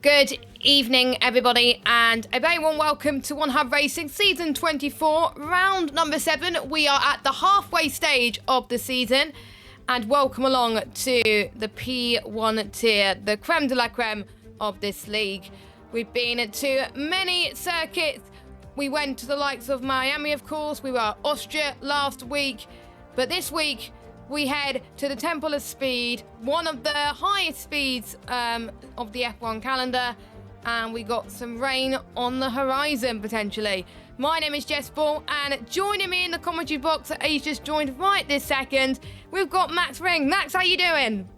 Good evening, everybody, and a very warm welcome to One Hub Racing Season 24, round number 7. We are at the halfway stage of the season, and welcome along to the P1 tier, the creme de la creme of this league. We've been to many circuits. We went to the likes of Miami, of course. We were at Austria last week, but this week we head to the Temple of Speed, one of the highest speeds of the F1 calendar, and we got some rain on the horizon potentially. My name is Jess Ball, and joining me in the commentary box that he's just joined right this second, we've got Max Ring. Max, how you doing?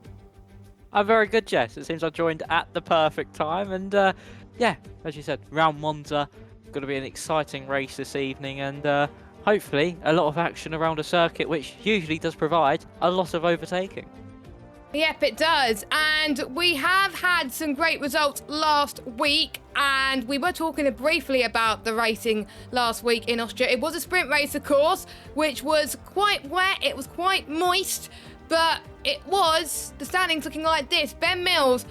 I'm very good, Jess. It seems I joined at the perfect time, and yeah, as you said, round Monza, going to be an exciting race this evening, and hopefully a lot of action around a circuit which usually does provide a lot of overtaking. Yep, it does. And we have had some great results last week, and we were talking briefly about the racing last week in Austria. It was a sprint race, of course, which was quite wet. It was quite moist, but it was the standings looking like this. Ben Mills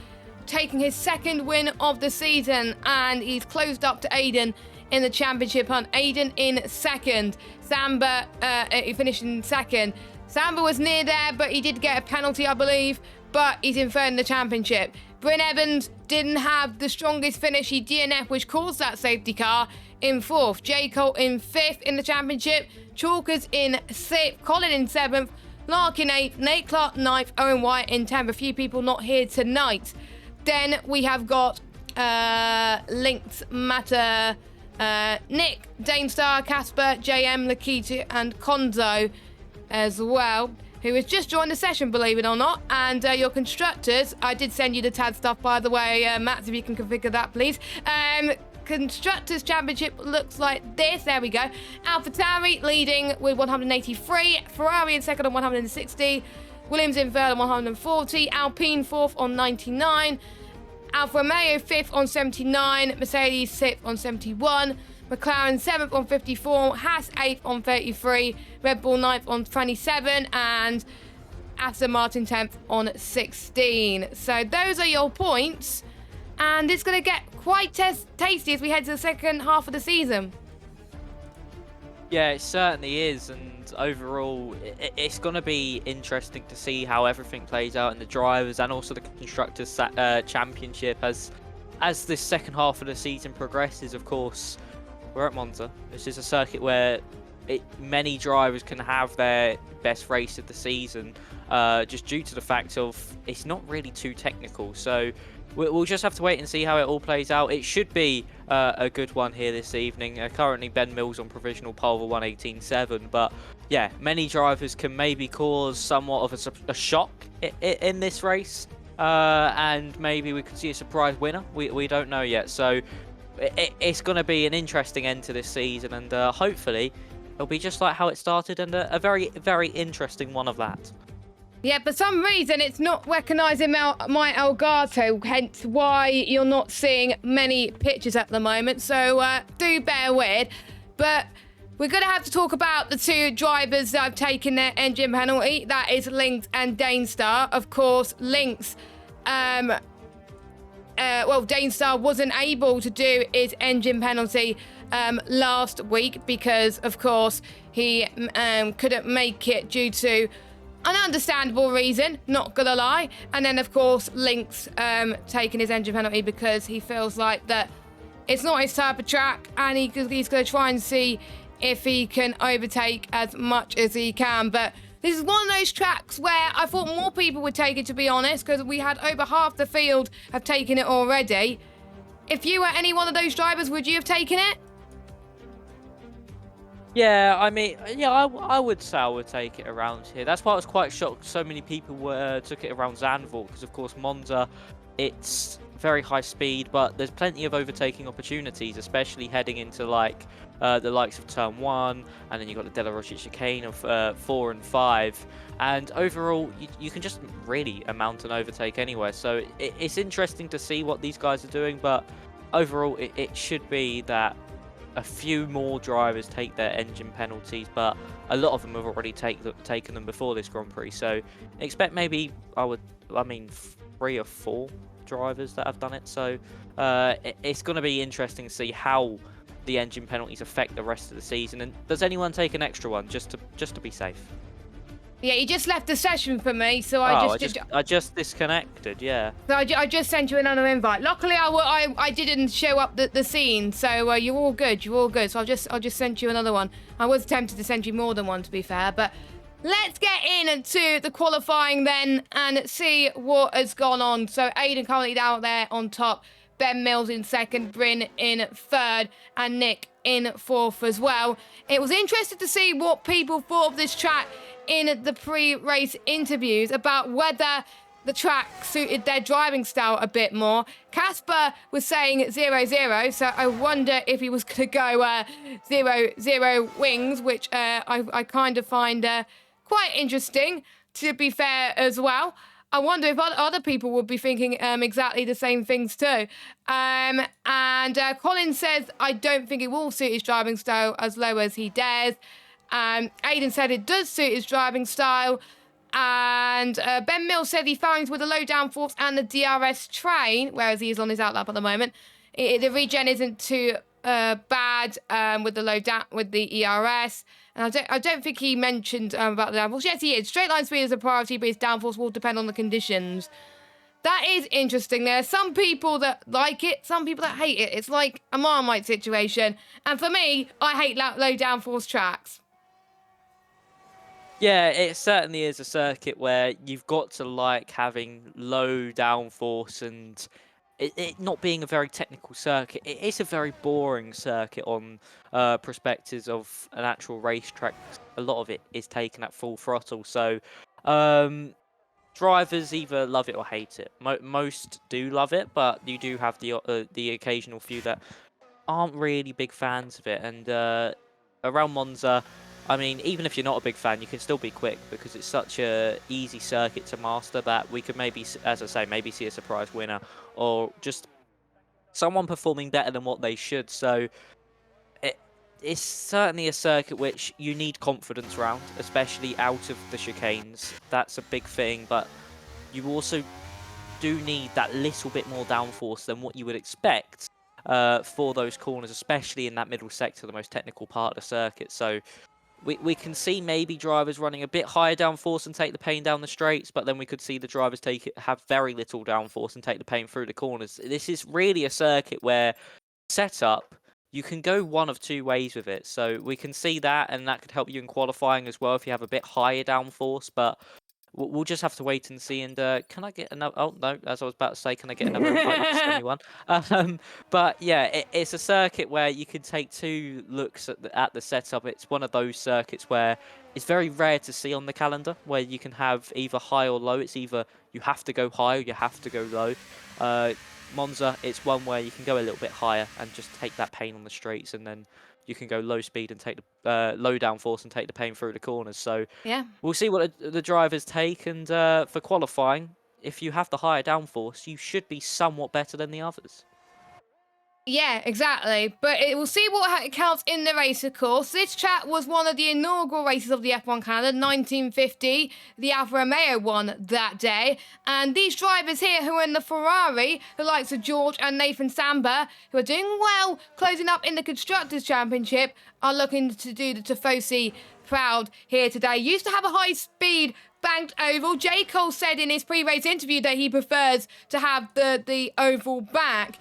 taking his second win of the season, and he's closed up to Aiden in the championship hunt. Aiden in second. Samba, he finished in second. Samba was near there, but he did get a penalty, I believe, but he's in third in the championship. Bryn Evans didn't have the strongest finish. He DNF, which caused that safety car, in fourth. J. Cole in fifth in the championship. Chalkers in sixth. Colin in seventh. Lark in eighth. Nate Clark ninth. Owen White in 10th. A few people not here tonight. Then we have got Links Matter, Nick, Danestar, Casper, JM, Lakita, and Konzo as well, who has just joined the session, believe it or not. And your constructors, I did send you the TAD stuff, by the way, Matt, if you can configure that, please. Constructors Championship looks like this. There we go. AlphaTauri leading with 183. Ferrari in second on 160. Williams in third on 140. Alpine fourth on 99. Alfa Romeo 5th on 79, Mercedes 6th on 71, McLaren 7th on 54, Haas 8th on 33, Red Bull 9th on 27, and Aston Martin 10th on 16. So those are your points, and it's going to get quite tasty as we head to the second half of the season. Yeah, it certainly is, and overall it's going to be interesting to see how everything plays out in the drivers and also the constructors championship as this second half of the season progresses. Of course, we're at Monza. This is a circuit where many drivers can have their best race of the season, just due to the fact of it's not really too technical. So we'll just have to wait and see how it all plays out. It should be a good one here this evening. Currently, Ben Mills on provisional pole for 1:18.7, but yeah, many drivers can maybe cause somewhat of a shock in this race, and maybe we could see a surprise winner. We don't know yet, so it's going to be an interesting end to this season, and hopefully it'll be just like how it started, and a very, very interesting one of that. Yeah, for some reason it's not recognising my Elgato, hence why you're not seeing many pictures at the moment, so do bear with. But we're going to have to talk about the two drivers that have taken their engine penalty. That is Lynx and Danestar. Of course, Lynx, Danestar wasn't able to do his engine penalty last week because, of course, he couldn't make it due to an understandable reason, not gonna lie. And then, of course, Lynx taking his engine penalty because he feels like that it's not his type of track, and he's gonna try and see if he can overtake as much as he can. But this is one of those tracks where I thought more people would take it, to be honest, because we had over half the field have taken it already. If you were any one of those drivers, would you have taken it? Yeah, I mean, yeah, I would say I would take it around here. That's why I was quite shocked so many people took it around Zandvoort, because of course Monza, it's very high speed, but there's plenty of overtaking opportunities, especially heading into like the likes of Turn 1, and then you've got the Della Rossi chicane of 4 and 5, and overall you can just really amount an overtake anywhere. So it's interesting to see what these guys are doing, but overall it should be that a few more drivers take their engine penalties, but a lot of them have already taken them before this Grand Prix. So expect maybe 3 or 4 drivers that have done it. So it's going to be interesting to see how the engine penalties affect the rest of the season. And does anyone take an extra one just to be safe? Yeah, he just left the session for me, so I just disconnected. Yeah. So I just sent you another invite. Luckily, I didn't show up the scene, so you're all good. You're all good. So I'll just sent you another one. I was tempted to send you more than one, to be fair, but let's get into the qualifying then and see what has gone on. So Aiden currently down there on top, Ben Mills in second, Bryn in third, and Nick in fourth as well. It was interesting to see what people thought of this track in the pre-race interviews about whether the track suited their driving style a bit more. Casper was saying 0-0, so I wonder if he was going to go 0-0 wings, which I kind of find quite interesting, to be fair as well. I wonder if other people would be thinking exactly the same things too. And Colin says, I don't think it will suit his driving style as low as he dares. Aiden said it does suit his driving style. And Ben Mills said he finds with the low downforce and the DRS train, whereas he is on his outlap at the moment, the regen isn't too bad with the ERS. And I don't think he mentioned about the downforce. Yes, he is. Straight line speed is a priority, but his downforce will depend on the conditions. That is interesting. There are some people that like it, some people that hate it. It's like a Marmite situation. And for me, I hate low downforce tracks. Yeah, it certainly is a circuit where you've got to like having low downforce, and it not being a very technical circuit. It is a very boring circuit on perspectives of an actual racetrack. A lot of it is taken at full throttle, so drivers either love it or hate it. Most do love it, but you do have the occasional few that aren't really big fans of it. And around Monza, I mean, even if you're not a big fan, you can still be quick because it's such a easy circuit to master that we could maybe, as I say, maybe see a surprise winner or just someone performing better than what they should. So it's certainly a circuit which you need confidence around, especially out of the chicanes. That's a big thing, but you also do need that little bit more downforce than what you would expect for those corners, especially in that middle sector, the most technical part of the circuit. So we can see maybe drivers running a bit higher downforce and take the pain down the straights, but then we could see the drivers have very little downforce and take the pain through the corners. This is really a circuit where setup, you can go one of two ways with it. So we can see that, and that could help you in qualifying as well if you have a bit higher downforce, but we'll just have to wait and see. And can I get another? Oh no, as I was about to say, can I get another invite? Just anyone? But yeah, it's a circuit where you can take two looks at the setup. It's one of those circuits where it's very rare to see on the calendar, where you can have either high or low. It's either you have to go high or you have to go low. Monza, it's one where you can go a little bit higher and just take that pain on the straights, and then you can go low speed and take the low downforce and take the pain through the corners. So yeah, we'll see what the drivers take. And for qualifying, if you have the higher downforce, you should be somewhat better than the others. Yeah, exactly. But we'll see what counts in the race, of course. This track was one of the inaugural races of the F1 calendar, 1950. The Alfa Romeo won that day. And these drivers here who are in the Ferrari, the likes of George and Nathan Samba, who are doing well, closing up in the Constructors' Championship, are looking to do the Tifosi proud here today. Used to have a high-speed banked oval. J. Cole said in his pre-race interview that he prefers to have the oval back,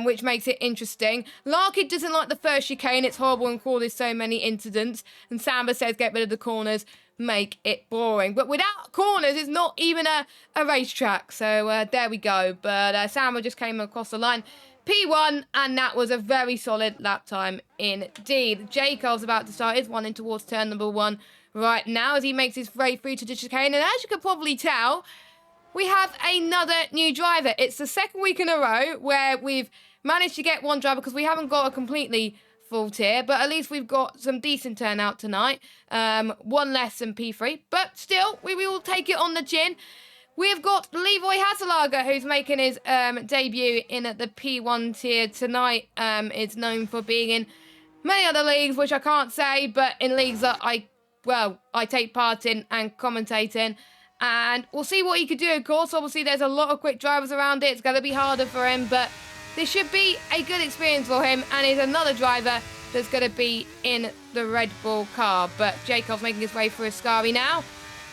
which makes it interesting. Larkin doesn't like the first chicane. It's horrible and causes so many incidents. And Samba says get rid of the corners, make it boring. But without corners, it's not even a racetrack. So there we go. But Samba just came across the line. P1, and that was a very solid lap time indeed. J. Cole's about to start his one in towards turn number 1 right now as he makes his way through to the chicane. And as you can probably tell, we have another new driver. It's the second week in a row where we've managed to get one driver because we haven't got a completely full tier, but at least we've got some decent turnout tonight. One less than P3, but still, we will take it on the chin. We've got Leroy Hasselager, who's making his debut in the P1 tier tonight. Is known for being in many other leagues, which I can't say, but in leagues that I take part in and commentate in. And we'll see what he could do, of course. Obviously, there's a lot of quick drivers around it. It's going to be harder for him, but this should be a good experience for him. And he's another driver that's going to be in the Red Bull car. But Jacob's making his way through Ascari now.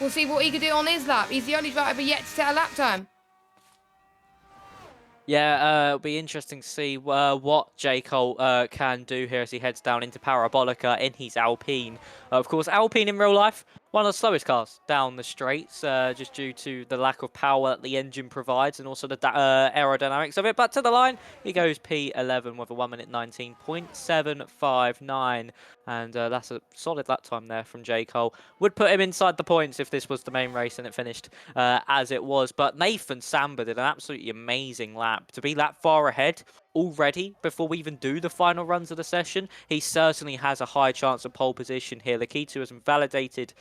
We'll see what he can do on his lap. He's the only driver yet to set a lap time. Yeah, it'll be interesting to see what J. Cole can do here as he heads down into Parabolica in his Alpine. Of course, Alpine in real life, one of the slowest cars down the straights, just due to the lack of power that the engine provides and also the aerodynamics of it. But to the line, he goes P11 with a 1 minute 19.759. And that's a solid lap time there from J. Cole. Would put him inside the points if this was the main race and it finished as it was. But Nathan Samba did an absolutely amazing lap. To be that far ahead already before we even do the final runs of the session, he certainly has a high chance of pole position here. Lakitu has validated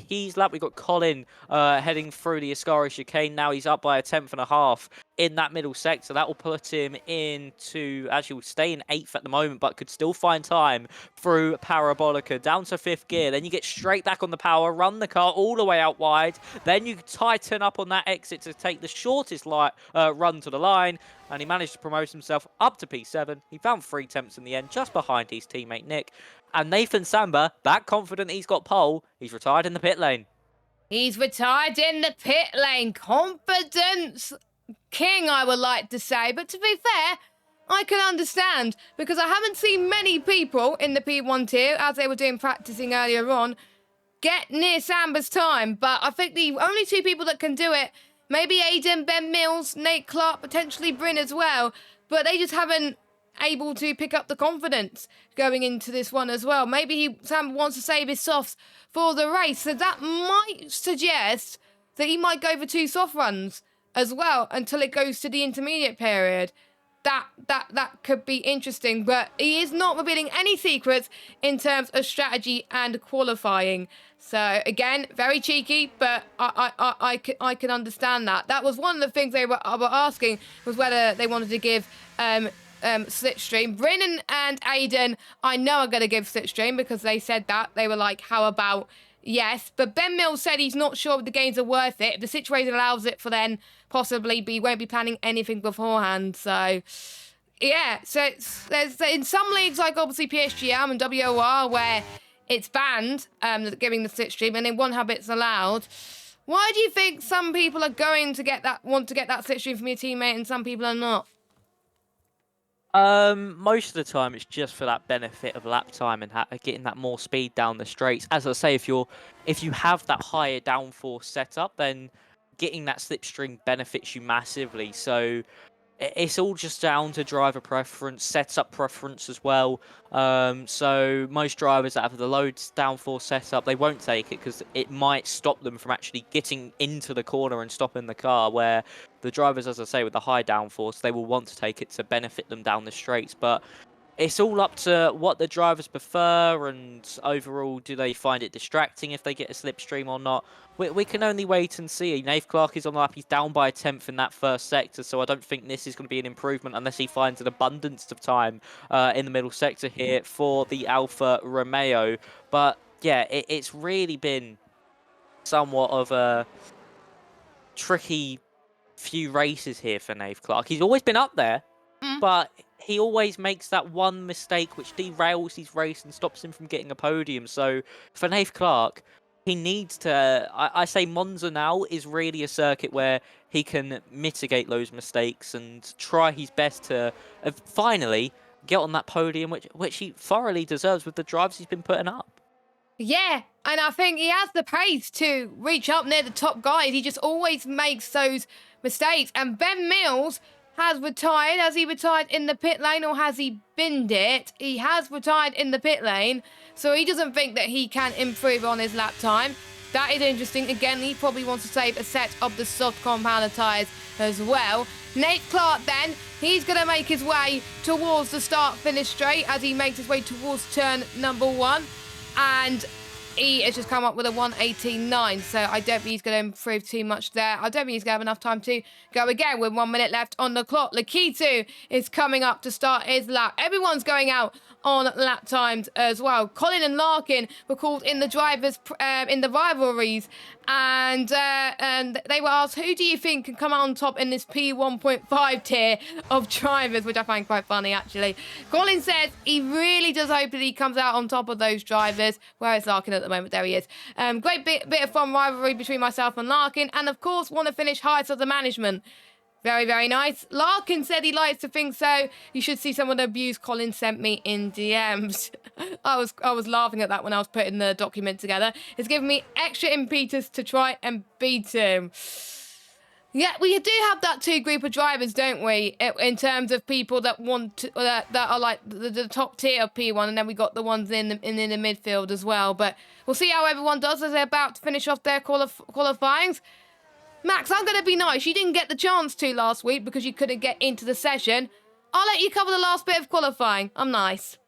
his lap. We've got Colin heading through the Ascari chicane. Now he's up by a 10.5 in that middle sector. That will put him into, actually will stay in 8th at the moment, but could still find time through Parabolica down to 5th gear. Then you get straight back on the power, run the car all the way out wide. Then you tighten up on that exit to take the shortest run to the line. And he managed to promote himself up to P7. He found 3 temps in the end, just behind his teammate Nick. And Nathan Samba, that confident he's got pole, he's retired in the pit lane. He's retired in the pit lane. Confidence king, I would like to say. But to be fair, I can understand, because I haven't seen many people in the P1 tier, as they were doing practicing earlier on, get near Samba's time. But I think the only 2 people that can do it, maybe Aiden, Ben Mills, Nate Clark, potentially Bryn as well, but they just haven't able to pick up the confidence going into this one as well. Maybe Samba wants to save his softs for the race, so that might suggest that he might go for 2 soft runs as well until it goes to the intermediate period. That could be interesting, but he is not revealing any secrets in terms of strategy and qualifying. So again, very cheeky, but I can understand that. That was one of the things they were asking, was whether they wanted to give Slipstream. Bryn and Aiden, I know are going to give Slipstream because they said that. They were like, how about yes? But Ben Mills said he's not sure if the games are worth it. If the situation allows it for then possibly won't be planning anything beforehand. So yeah, so there's in some leagues like obviously PSGM and WOR where it's banned giving the slipstream, and in one hub it's allowed. Why do you think some people are going to want to get that slipstream from your teammate and some people are not? Most of the time it's just for that benefit of lap time and getting that more speed down the straights. As I say, if you have that higher downforce setup, then getting that slipstream benefits you massively. So it's all just down to driver preference, setup preference as well. So most drivers that have the low downforce setup, they won't take it because it might stop them from actually getting into the corner and stopping the car, where the drivers, as I say, with the high downforce, they will want to take it to benefit them down the straights. But it's all up to what the drivers prefer, and overall, do they find it distracting if they get a slipstream or not? We can only wait and see. Nate Clark is on the lap. He's down by a 10th in that first sector, so I don't think this is going to be an improvement unless he finds an abundance of time in the middle sector here for the Alfa Romeo. But yeah, it's really been somewhat of a tricky few races here for Nate Clark. He's always been up there, but he always makes that one mistake which derails his race and stops him from getting a podium. So for Nate Clark, he needs to, I say Monza now is really a circuit where he can mitigate those mistakes and try his best to finally get on that podium, which he thoroughly deserves with the drives he's been putting up. Yeah, and I think he has the pace to reach up near the top guys. He just always makes those mistakes. And Ben Mills has retired. Has he retired in the pit lane or has he binned it? He has retired in the pit lane, so he doesn't think that he can improve on his lap time. That is interesting. Again, he probably wants to save a set of the soft compounder tyres as well. Nate Clark then, he's going to make his way towards the start-finish straight as he makes his way towards turn number 1. And he has just come up with a 1:18.9, so I don't think he's going to improve too much there. I don't think he's going to have enough time to go again with 1 minute left on the clock. Lakitu is coming up to start his lap. Everyone's going out on lap times as well. Colin and Larkin were called in the drivers in the rivalries, And they were asked, who do you think can come out on top in this P1.5 tier of drivers, which I find quite funny, actually. Colin says he really does hope that he comes out on top of those drivers. Where is Larkin at the moment? There he is. Great bit of fun rivalry between myself and Larkin, and of course want to finish highest of the management. Very, very nice. Larkin said he likes to think so. You should see some of the abuse Colin sent me in DMs. I was laughing at that when I was putting the document together. It's given me extra impetus to try and beat him. Yeah, we do have that two group of drivers, don't we? In terms of people that want to, that are like the top tier of P1, and then we got the ones in the midfield as well. But we'll see how everyone does as they're about to finish off their qualifyings. Max, I'm going to be nice. You didn't get the chance to last week because you couldn't get into the session. I'll let you cover the last bit of qualifying. I'm nice.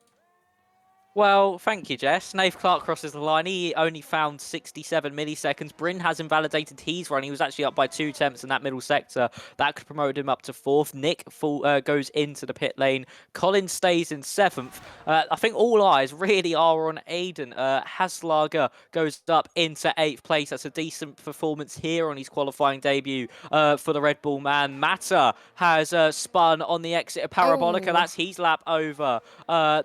Well, thank you, Jess. Nath Clark crosses the line. He only found 67 milliseconds. Bryn has invalidated his run. He was actually up by 2 tenths in that middle sector. That could promote him up to 4th. Nick goes into the pit lane. Colin stays in 7th. I think all eyes really are on Aiden. Haslager goes up into 8th place. That's a decent performance here on his qualifying debut for the Red Bull man. Mata has spun on the exit of Parabolica. Oh. That's his lap over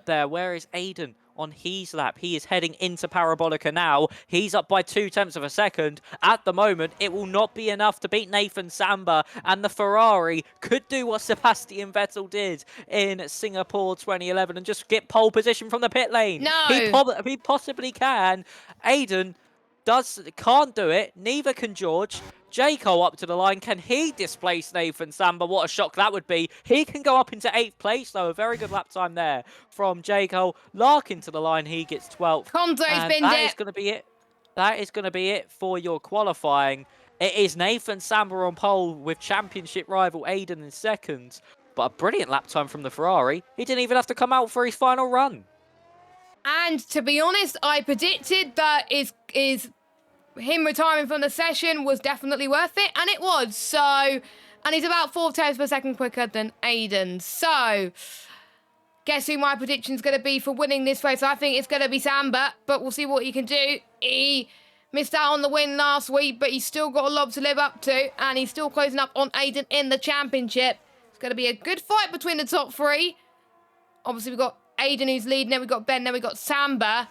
there. Where is Aiden? On his lap, he is heading into Parabolica now. He's up by 2 tenths of a second. At the moment, it will not be enough to beat Nathan Samba, and the Ferrari could do what Sebastian Vettel did in Singapore 2011 and just get pole position from the pit lane. No. He possibly can. Aiden can't do it. Neither can George. Jayco up to the line. Can he displace Nathan Samba? What a shock that would be. He can go up into 8th place, though. A very good lap time there from Jayco. Larkin to the line. He gets 12th. Conzo's binned that it. is going to be it. That is going to be it for your qualifying. It is Nathan Samba on pole with championship rival Aiden in 2nd. But a brilliant lap time from the Ferrari. He didn't even have to come out for his final run. And to be honest, I predicted that him retiring from the session was definitely worth it, and it was. So, and he's about 4 tenths per second quicker than Aiden. So, guess who my prediction's going to be for winning this race? I think it's going to be Samba, but we'll see what he can do. He missed out on the win last week, but he's still got a lot to live up to, and he's still closing up on Aiden in the championship. It's going to be a good fight between the top 3. Obviously, we've got Aiden who's leading, then we've got Ben, then we've got Samba.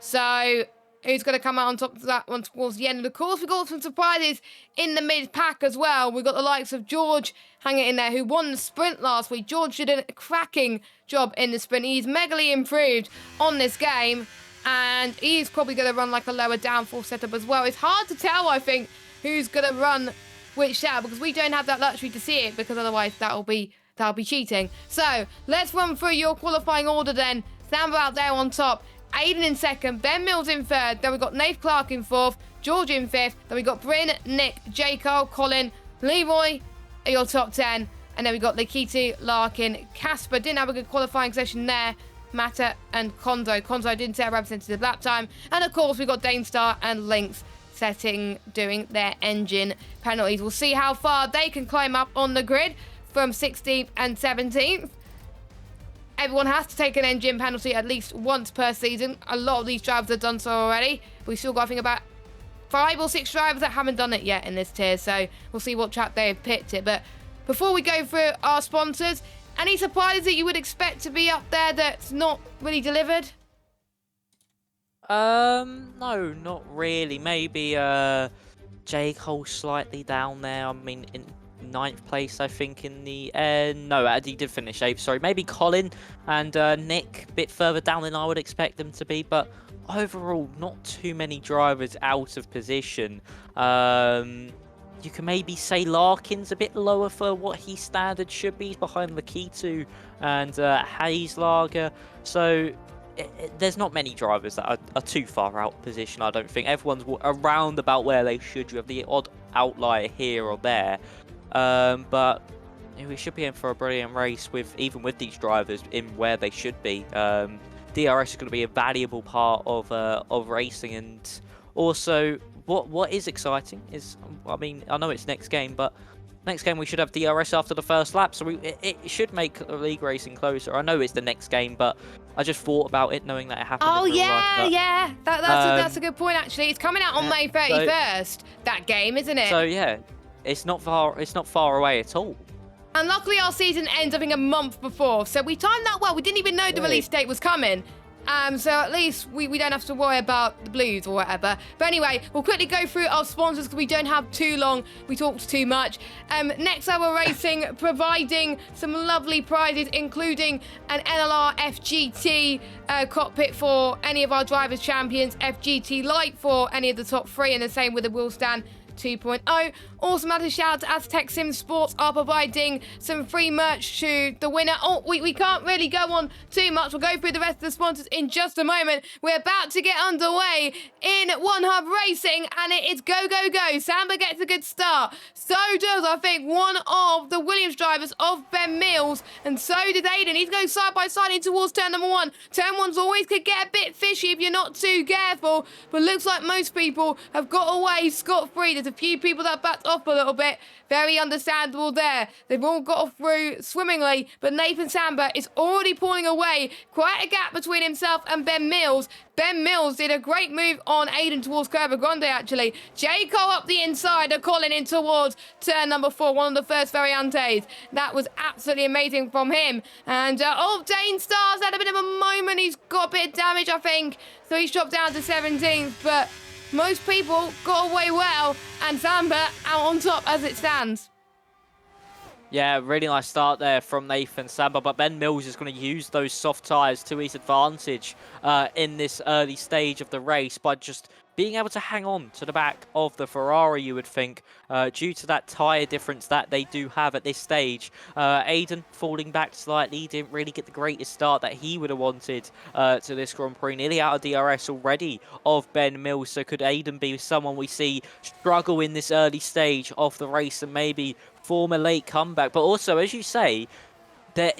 So, who's going to come out on top of that one towards the end? And of course, we've got some surprises in the mid-pack as well. We've got the likes of George hanging in there, who won the sprint last week. George did a cracking job in the sprint. He's megally improved on this game, and he's probably going to run like a lower downforce setup as well. It's hard to tell, I think, who's going to run which setup, because we don't have that luxury to see it, because otherwise that'll be cheating. So, let's run through your qualifying order then. Samba out there on top. Aiden in 2nd, Ben Mills in 3rd, then we've got Nath Clark in 4th, George in 5th, then we've got Bryn, Nick, Jayco, Colin, Leroy are your top 10, and then we've got Lakitu, Larkin, Casper, didn't have a good qualifying session there, Mata and Konzo. Konzo didn't set a representative lap time, and of course we've got Danestar and Lynx doing their engine penalties. We'll see how far they can climb up on the grid from 16th and 17th. Everyone has to take an engine penalty at least once per season. A lot of these drivers have done so already. But we've still got, I think, about 5 or 6 drivers that haven't done it yet in this tier. So we'll see what track they have picked it. But before we go through our sponsors, any surprises that you would expect to be up there that's not really delivered? No, not really. Maybe J. Cole slightly down there. I mean, in 9th place, I think, in the end. No, he did finish 8th, sorry. Maybe Colin and Nick a bit further down than I would expect them to be, but overall, not too many drivers out of position. You can maybe say Larkin's a bit lower for what his standard should be. He's behind Lakitu and Haslager. So there's not many drivers that are too far out of position, I don't think. Everyone's around about where they should. You have the odd outlier here or there. But we should be in for a brilliant race even with these drivers in where they should be. DRS is going to be a valuable part of racing, and also what is exciting is, I mean, I know it's next game, but Next game we should have DRS after the first lap, so it should make league racing closer. I know it's the next game, but I just thought about it knowing that it happened Oh in real yeah, life. yeah. That's a good point actually. It's coming out on May 31st. That game, isn't it? So yeah, it's not far away at all. And luckily our season ends up in a month before, so we timed that well. We didn't even know the release date was coming. So at least we don't have to worry about the blues or whatever. But anyway, we'll quickly go through our sponsors because we don't have too long. We talked too much. Next Level Racing providing some lovely prizes, including an NLR FGT cockpit for any of our drivers champions, FGT Light for any of the top 3, and the same with the wheel stand 2.0. Also, massive shout out to Aztec Sim Sports are providing some free merch to the winner. Oh, we can't really go on too much. We'll go through the rest of the sponsors in just a moment. We're about to get underway in One Hub Racing, and it is go, go, go. Samba gets a good start. So does, I think, one of the Williams drivers of Ben Mills, and so did Aiden. He's going side by side in towards turn number 1. Turn 1's always could get a bit fishy if you're not too careful, but looks like most people have got away scot-free. There's a few people that backed off a little bit. Very understandable there. They've all got through swimmingly, but Nathan Samba is already pulling away. Quite a gap between himself and Ben Mills. Ben Mills did a great move on Aiden towards Curva Grande, actually. J. Cole up the inside, Colin in towards turn number 4, one of the first Variantes. That was absolutely amazing from him. And, Dane Stars had a bit of a moment. He's got a bit of damage, I think. So he's dropped down to 17th, but most people got away well, and Samba out on top as it stands. Yeah, really nice start there from Nathan Samba, but Ben Mills is going to use those soft tyres to his advantage in this early stage of the race by just being able to hang on to the back of the Ferrari, you would think, due to that tyre difference that they do have at this stage. Aiden falling back slightly, didn't really get the greatest start that he would have wanted to this Grand Prix. Nearly out of DRS already of Ben Mills, so could Aiden be someone we see struggle in this early stage of the race and maybe form a late comeback? But also, as you say, there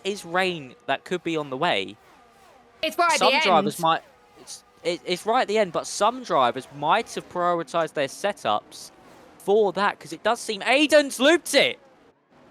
is rain that could be on the way. It's right at the Some end. drivers might... It's right at the end, but some drivers might have prioritised their setups for that, because it does seem Aiden's looped it.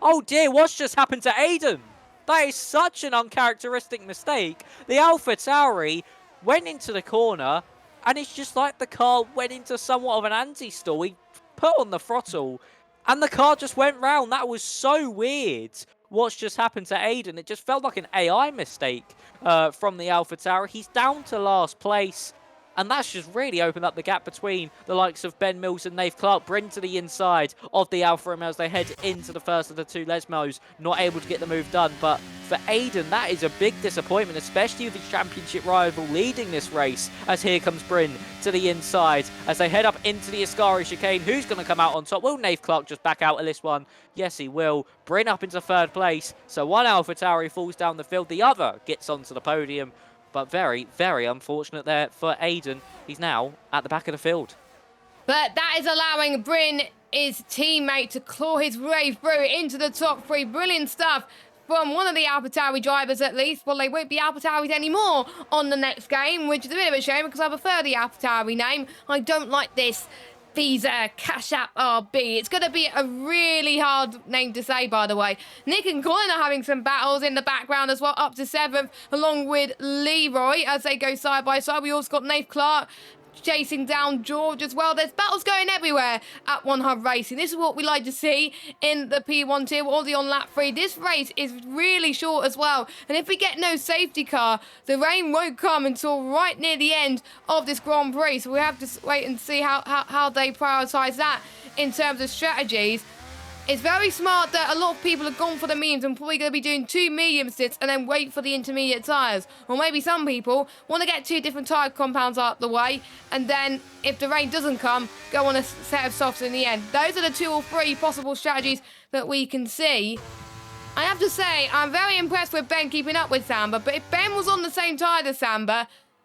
Oh dear, what's just happened to Aiden? That is such an uncharacteristic mistake. The AlphaTauri went into the corner, and it's just like the car went into somewhat of an anti-stall. He put on the throttle, and the car just went round. That was so weird. What's just happened to Aiden? It just felt like an AI mistake from the AlphaTauri. He's down to last place, and that's just really opened up the gap between the likes of Ben Mills and Nave Clark. Bryn to the inside of the Alfa Romeo as they head into the first of the 2 Lesmos. Not able to get the move done, but for Aiden, that is a big disappointment, especially with the championship rival leading this race, as here comes Bryn to the inside as they head up into the Ascari chicane. Who's going to come out on top? Will Nave Clark just back out of this one? Yes, he will. Bryn up into 3rd place. So one AlphaTauri falls down the field. The other gets onto the podium. But very, very unfortunate there for Aiden. He's now at the back of the field. But that is allowing Bryn, his teammate, to claw his way through into the top 3. Brilliant stuff from one of the AlphaTauri drivers, at least. Well, they won't be AlphaTauris anymore on the next game, which is a bit of a shame because I prefer the AlphaTauri name. I don't like this Visa Cash App RB. It's going to be a really hard name to say, by the way. Nick and Colin are having some battles in the background as well, up to 7th, along with Leroy as they go side by side. We also got Nate Clark chasing down George as well. There's battles going everywhere at One Hub Racing. This is what we like to see in the P1 tier, already on lap 3. This race is really short as well, and if we get no safety car, the rain won't come until right near the end of this Grand Prix, so we have to wait and see how they prioritise that in terms of strategies. It's very smart that a lot of people have gone for the mediums and probably going to be doing 2 medium sits and then wait for the intermediate tyres. Or maybe some people want to get 2 different tyre compounds out the way, and then if the rain doesn't come, go on a set of softs in the end. Those are the 2 or 3 possible strategies that we can see. I have to say, I'm very impressed with Ben keeping up with Samba, but if Ben was on the same tyre as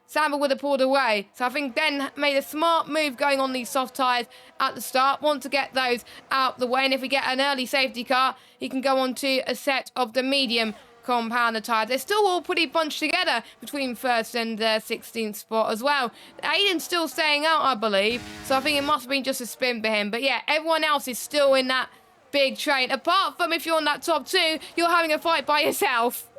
Samba would have pulled away. So I think Ben made a smart move going on these soft tyres at the start. Want to get those out the way. And if we get an early safety car, he can go on to a set of the medium compounder tyres. They're still all pretty bunched together between 1st and 16th spot as well. Aiden's still staying out, I believe. So I think it must have been just a spin for him. But yeah, everyone else is still in that big train. Apart from if you're on that top 2, you're having a fight by yourself.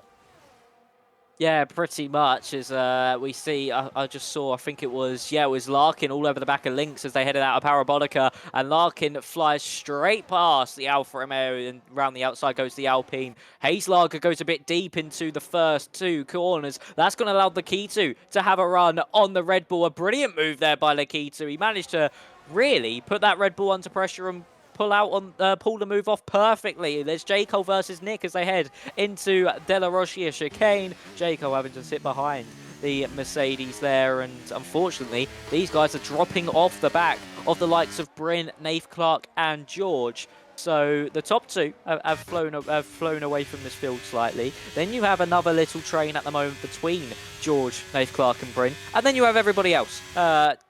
Yeah, pretty much. As we see, I just saw, I think it was Larkin all over the back of Lynx as they headed out of Parabolica, and Larkin flies straight past the Alfa Romeo, and round the outside goes the Alpine. Hazelager goes a bit deep into the first 2 corners. That's going to allow Lakitu to have a run on the Red Bull. A brilliant move there by Lakitu. He managed to really put that Red Bull under pressure and pull the move off perfectly. There's Jaco versus Nick as they head into De La Rochia chicane. Jaco having to sit behind the Mercedes there, and unfortunately these guys are dropping off the back of the likes of Bryn, Nath Clark and George. So the top 2 have flown away from this field slightly. Then you have another little train at the moment between George, Nath Clark and Bryn. And then you have everybody else at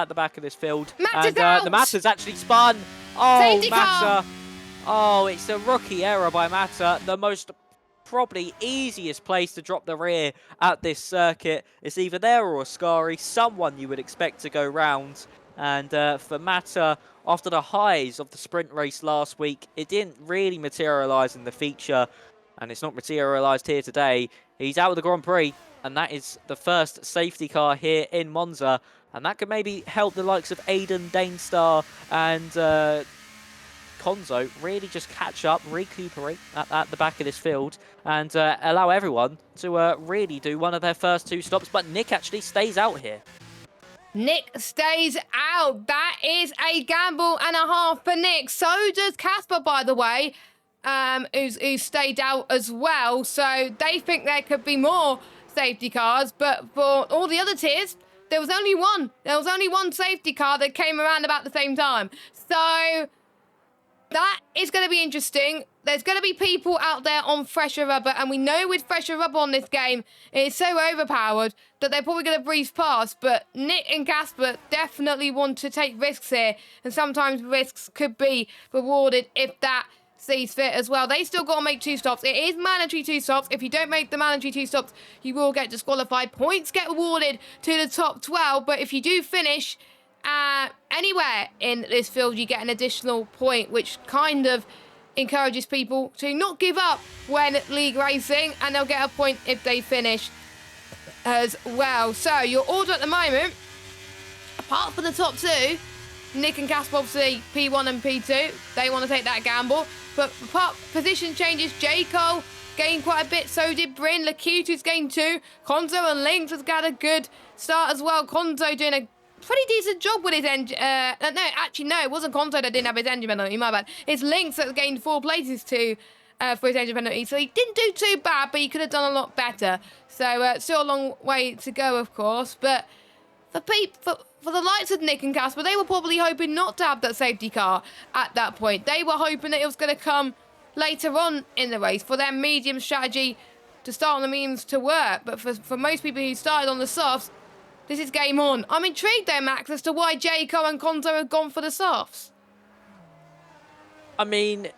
the back of this field. Matt and the Matter's actually spun. Oh, Safety Matter. Oh, it's a rookie error by Matter. The most probably easiest place to drop the rear at this circuit. It's either there or Ascari, someone you would expect to go round. And for Matter, after the highs of the sprint race last week, it didn't really materialise in the feature, and it's not materialised here today. He's out of the Grand Prix, and that is the first safety car here in Monza, and that could maybe help the likes of Aiden, Danestar, and Konzo really just catch up, recuperate at the back of this field, and allow everyone to really do one of their first 2 stops. But Nick actually stays out here. Nick stays out. That is a gamble and a half for Nick. So does Casper, by the way, who's stayed out as well. So they think there could be more safety cars. But for all the other tiers, there was only one. There was only one safety car that came around about the same time. So that is going to be interesting. There's going to be people out there on fresher rubber, and we know with fresher rubber on this game, it's so overpowered that they're probably going to breeze past. But Nick and Casper definitely want to take risks here, and sometimes risks could be rewarded if that sees fit as well. They still got to make 2 stops. It is mandatory 2 stops. If you don't make the mandatory 2 stops, you will get disqualified. Points get awarded to the top 12, but if you do finish anywhere in this field, you get an additional point, which kind of encourages people to not give up when league racing, and they'll get a point if they finish as well. So your order at the moment, apart from the top 2, Nick and Casper obviously P1 and P2, they want to take that gamble, but apart position changes, Jaco gained quite a bit, so did Bryn. Lakitu's gained 2, Konzo and Lynx has got a good start as well. Konzo doing a pretty decent job with his engine. No, it wasn't Konzo that didn't have his engine penalty, my bad. It's Lynx that gained 4 places for his engine penalty. So he didn't do too bad, but he could have done a lot better. So still a long way to go, of course. But for the likes of Nick and Casper, they were probably hoping not to have that safety car at that point. They were hoping that it was going to come later on in the race for their medium strategy to start on the mediums to work. But for most people who started on the softs, this is game on. I'm intrigued though, Max, as to why Jaco and Konzo have gone for the softs. I mean,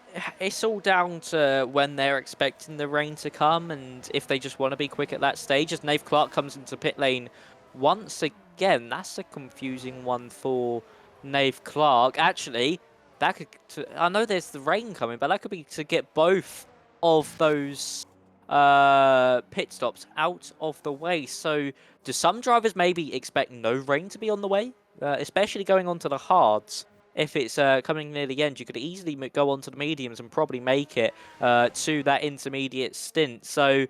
it's all down to when they're expecting the rain to come, and if they just want to be quick at that stage. As Nath Clark comes into pit lane once again, that's a confusing one for Nath Clark. Actually, that could, I know there's the rain coming, but that could be to get both of those pit stops out of the way. So do some drivers maybe expect no rain to be on the way, especially going on to the hards? If it's coming near the end, you could easily go on to the mediums and probably make it to that intermediate stint. So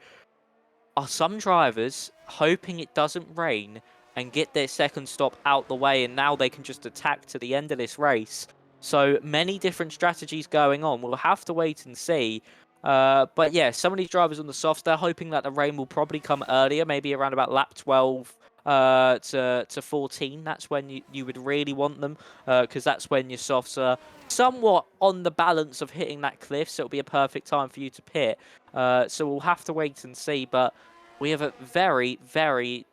are some drivers hoping it doesn't rain and get their second stop out the way, and now they can just attack to the end of this race? So many different strategies going on. We'll have to wait and see. But yeah, some of these drivers on the softs, they're hoping that the rain will probably come earlier, maybe around about lap 12 to 14. That's when you would really want them, because that's when your softs are somewhat on the balance of hitting that cliff, so it'll be a perfect time for you to pit. So we'll have to wait and see, but we have a very, very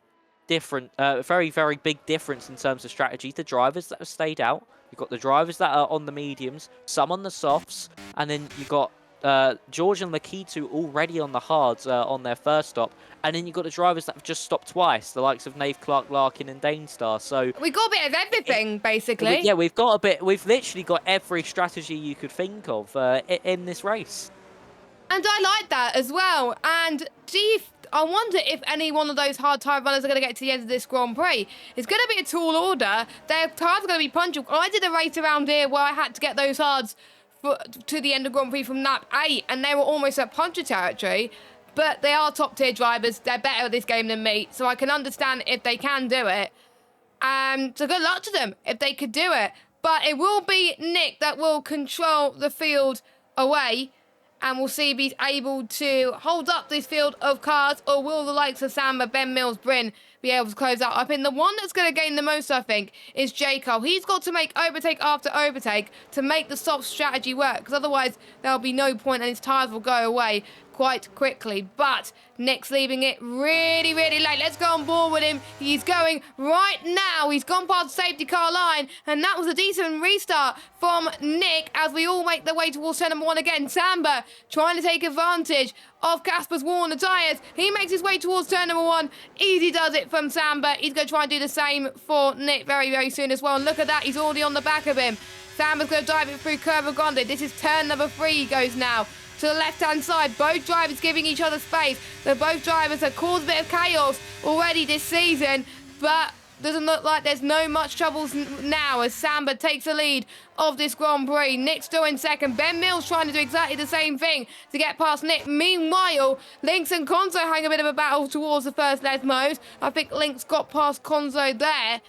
different, very, very big difference in terms of strategy. The drivers that have stayed out, you've got the drivers that are on the mediums, some on the softs, and then you've got George and Lakitu already on the hards on their first stop. And then you've got the drivers that have just stopped twice, the likes of Nave, Clark, Larkin, and Danestar. So We got a bit of everything, basically. yeah, we've got a bit. We've literally got every strategy you could think of in this race. And I like that as well. And I wonder if any one of those hard tyre runners are going to get to the end of this Grand Prix. It's going to be a tall order. Their tyres are going to be punchable. I did a race around here where I had to get those hards to the end of Grand Prix from lap 8, and they were almost at puncher territory. But they are top tier drivers. They're better at this game than me, so I can understand if they can do it. So good luck to them if they could do it. But it will be Nick that will control the field away. And we'll see if he's able to hold up this field of cars, or will the likes of Samba, Ben Mills, Bryn be able to close out? I think the one that's going to gain the most, I think, is J. Cole. He's got to make overtake after overtake to make the soft strategy work, because otherwise there'll be no point and his tyres will go away quite quickly. But Nick's leaving it really, really late. Let's go on board with him. He's going right now. He's gone past the safety car line, and that was a decent restart from Nick as we all make the way towards turn number 1 again. Samba trying to take advantage of Casper's worn tyres. He makes his way towards turn number 1. Easy does it from Samba. He's going to try and do the same for Nick very, very soon as well. And look at that. He's already on the back of him. Samba's going to drive it through Curve Grande. This is turn number 3 he goes now. To the left-hand side, both drivers giving each other space. Both drivers have caused a bit of chaos already this season, but doesn't look like there's no much troubles now as Samba takes the lead of this Grand Prix. Nick's still in second. Ben Mills trying to do exactly the same thing to get past Nick. Meanwhile, Lynx and Konzo having a bit of a battle towards the first Lesmos. I think Lynx got past Konzo there.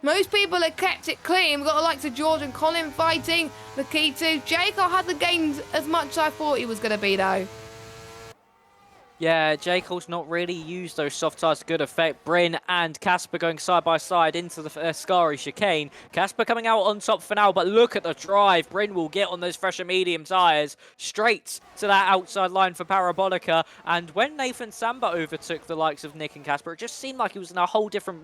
Most people have kept it clean. We've got the likes of George and Colin fighting. Lakitu. Jacob hasn't gained as much as I thought he was going to be, though. Yeah, Jekyll's not really used those soft tyres to good effect. Bryn and Casper going side by side into the Ascari chicane. Casper coming out on top for now, but look at the drive. Bryn will get on those fresher medium tyres straight to that outside line for Parabolica. And when Nathan Samba overtook the likes of Nick and Casper, it just seemed like he was in a whole different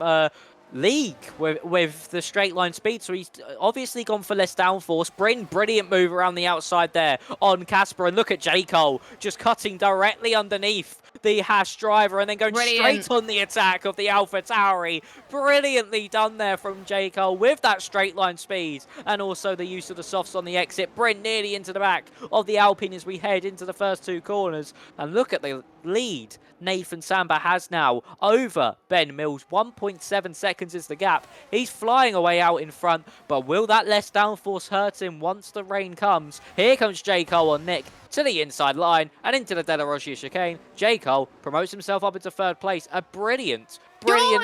league with the straight line speed, so he's obviously gone for less downforce. Bryn, brilliant move around the outside there on Casper, and look at J. Cole just cutting directly underneath the Haas driver and then going straight on the attack of the Alpha Tauri. Brilliantly done there from J. Cole with that straight line speed and also the use of the softs on the exit. Bryn nearly into the back of the Alpine as we head into the first 2 corners, and look at the lead Nathan Samba has now over Ben Mills. 1.7 seconds is the gap. He's flying away out in front, but will that less downforce hurt him once the rain comes? Here comes J. Cole on Nick to the inside line and into the Della Roggia chicane. J. Cole promotes himself up into 3rd place. A brilliant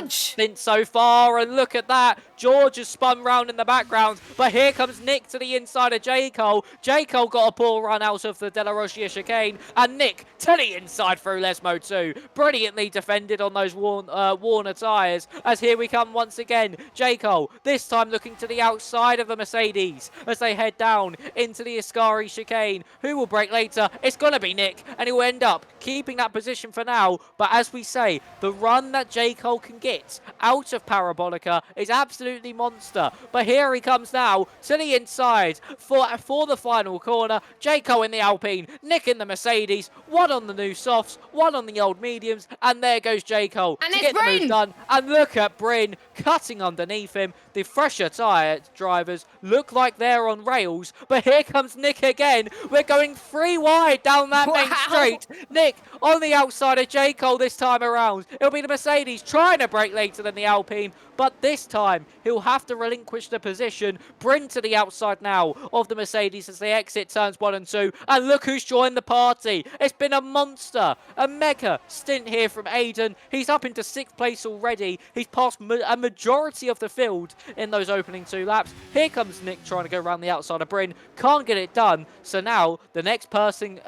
stint so far, and look at that. George has spun round in the background, but here comes Nick to the inside of J. Cole. J. Cole got a poor run out of the Della Roggia chicane, and Nick to the inside through Lesmo 2. Brilliantly defended on those Warner tyres, as here we come once again. J. Cole, this time looking to the outside of the Mercedes as they head down into the Ascari chicane. Who will break later? It's going to be Nick, and he will end up keeping that position for now, but as we say, the run that J. Cole can get out of Parabolica is absolutely monster. But here he comes now to the inside for the final corner. J. Cole in the Alpine, Nick in the Mercedes, one on the new softs, one on the old mediums, and there goes J. Cole and to get the move done. And look at Bryn cutting underneath him. The fresher tyre drivers look like they're on rails, but here comes Nick again. We're going 3 wide down that main straight. Nick on the outside of J. Cole this time around. It'll be the Mercedes trying to break later than the Alpine, but this time he'll have to relinquish the position. Bryn to the outside now of the Mercedes as they exit turns 1 and 2, and look who's joined the party. It's been a monster, a mega stint here from Aiden. He's up into 6th place already. He's passed a majority of the field in those opening 2 laps. Here comes Nick trying to go around the outside of Bryn. Can't get it done, so now the next person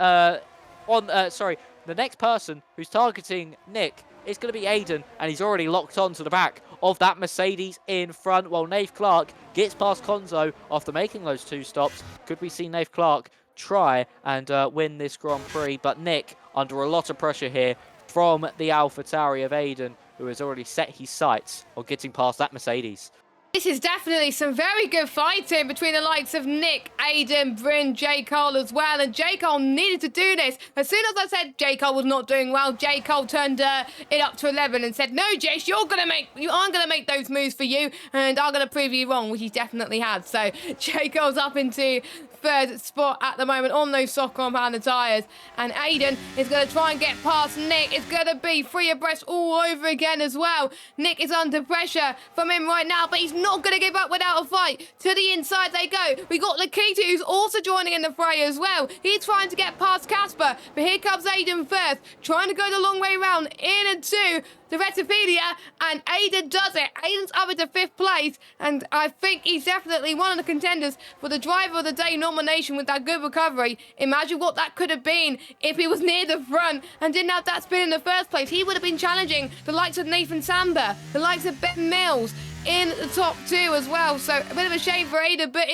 the next person who's targeting Nick is going to be Aiden, and he's already locked on to the back of that Mercedes in front, while Nave Clark gets past Konzo after making those 2 stops. Could we see Nave Clark try and win this Grand Prix? But Nick under a lot of pressure here from the AlphaTauri of Aiden, who has already set his sights on getting past that Mercedes. This is definitely some very good fighting between the likes of Nick, Aiden, Bryn, J. Cole as well. And J. Cole needed to do this. As soon as I said J. Cole was not doing well, J. Cole turned it up to 11 and said, no, Jace, you aren't going to make those moves for you. And I'm going to prove you wrong, which he definitely had. So J. Cole's up into third spot at the moment on those soft compounded tyres. And Aiden is going to try and get past Nick. It's going to be free abreast all over again as well. Nick is under pressure from him right now, but he's not going to give up without a fight. To the inside they go. We got Lakita, who's also joining in the fray as well. He's trying to get past Casper, but here comes Aiden first, trying to go the long way round in and to the Retophilia, and Aiden does it. Aiden's up into 5th place, and I think he's definitely one of the contenders for the Driver of the Day nomination with that good recovery. Imagine what that could have been if he was near the front and didn't have that spin in the first place. He would have been challenging the likes of Nathan Samba, the likes of Ben Mills in the top 2 as well. So a bit of a shame for Aiden, but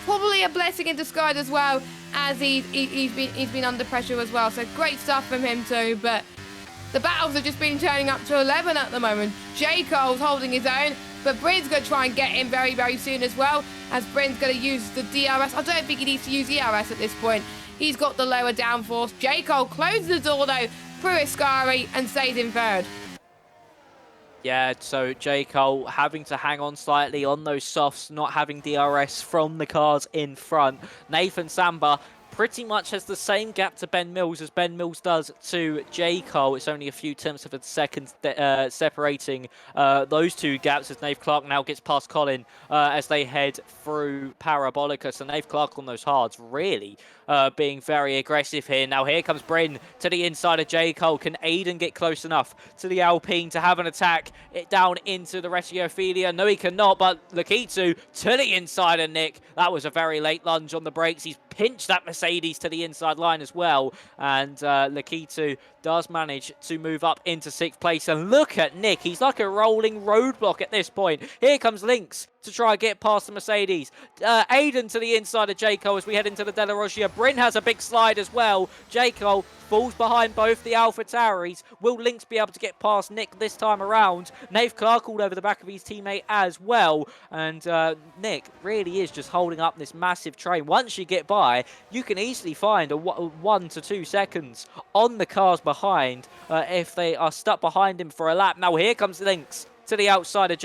probably a blessing in disguise as well, as he's been under pressure as well. So great stuff from him too, but the battles have just been turning up to 11 at the moment. J. Cole's holding his own, but Bryn's going to try and get in very, very soon as well, as Bryn's going to use the DRS. I don't think he needs to use ERS at this point. He's got the lower downforce. J. Cole closes the door, though, through Ascari and stays in third. Yeah, so J. Cole having to hang on slightly on those softs, not having DRS from the cars in front. Nathan Samba pretty much has the same gap to Ben Mills as Ben Mills does to J. Cole. It's only a few tenths of a second separating those two gaps, as Nave Clark now gets past Colin as they head through Parabolica. So Nave Clark on those hards really being very aggressive here. Now here comes Bryn to the inside of J. Cole. Can Aiden get close enough to the Alpine to have an attack it down into the Retiophilia? No, he cannot, but Lakitu to the inside of Nick. That was a very late lunge on the brakes. He's pinched that Mercedes to the inside line as well, and Lakitu does manage to move up into 6th place. And look at Nick, he's like a rolling roadblock at this point. Here comes Lynx to try and get past the Mercedes. Aiden to the inside of J. Cole as we head into the Della Rogia. Bryn has a big slide as well. J. Cole falls behind both the Alpha Tauris. Will Lynx be able to get past Nick this time around? Nave Clark all over the back of his teammate as well. And Nick really is just holding up this massive train. Once you get by, you can easily find a 1 to 2 seconds on the cars behind if they are stuck behind him for a lap. Now here comes Lynx to the outside of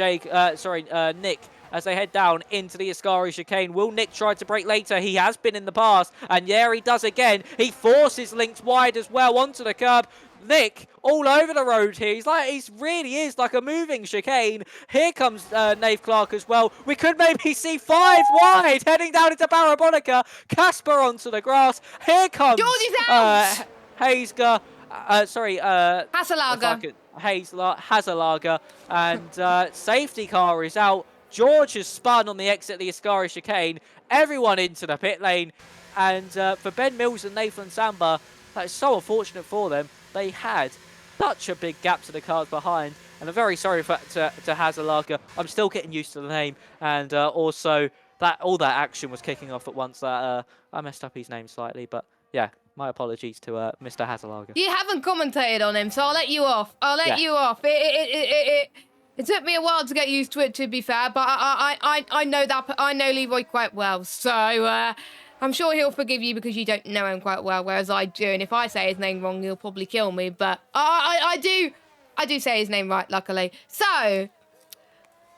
Nick, as they head down into the Ascari chicane. Will Nick try to brake later? He has been in the past, and yeah, he does again. He forces Lynx wide as well onto the curb. Nick all over the road here. He really is like a moving chicane. Here comes Nave Clark as well. We could maybe see 5 wide heading down into Parabolica. Casper onto the grass. Here comes Haslager. Hazelager, and safety car is out. George has spun on the exit of the Ascari chicane. Everyone into the pit lane. And for Ben Mills and Nathan Samba, that is so unfortunate for them. They had such a big gap to the cars behind. And I'm very sorry to Hazelager. I'm still getting used to the name. And also, all that action was kicking off at once. That I messed up his name slightly. But yeah, my apologies to Mr. Hazelager. You haven't commentated on him, so I'll let you off. You off. It took me a while to get used to it, to be fair, but I know that. I know Leroy quite well, so I'm sure he'll forgive you because you don't know him quite well, whereas I do. And if I say his name wrong, he'll probably kill me. But I do say his name right, luckily. So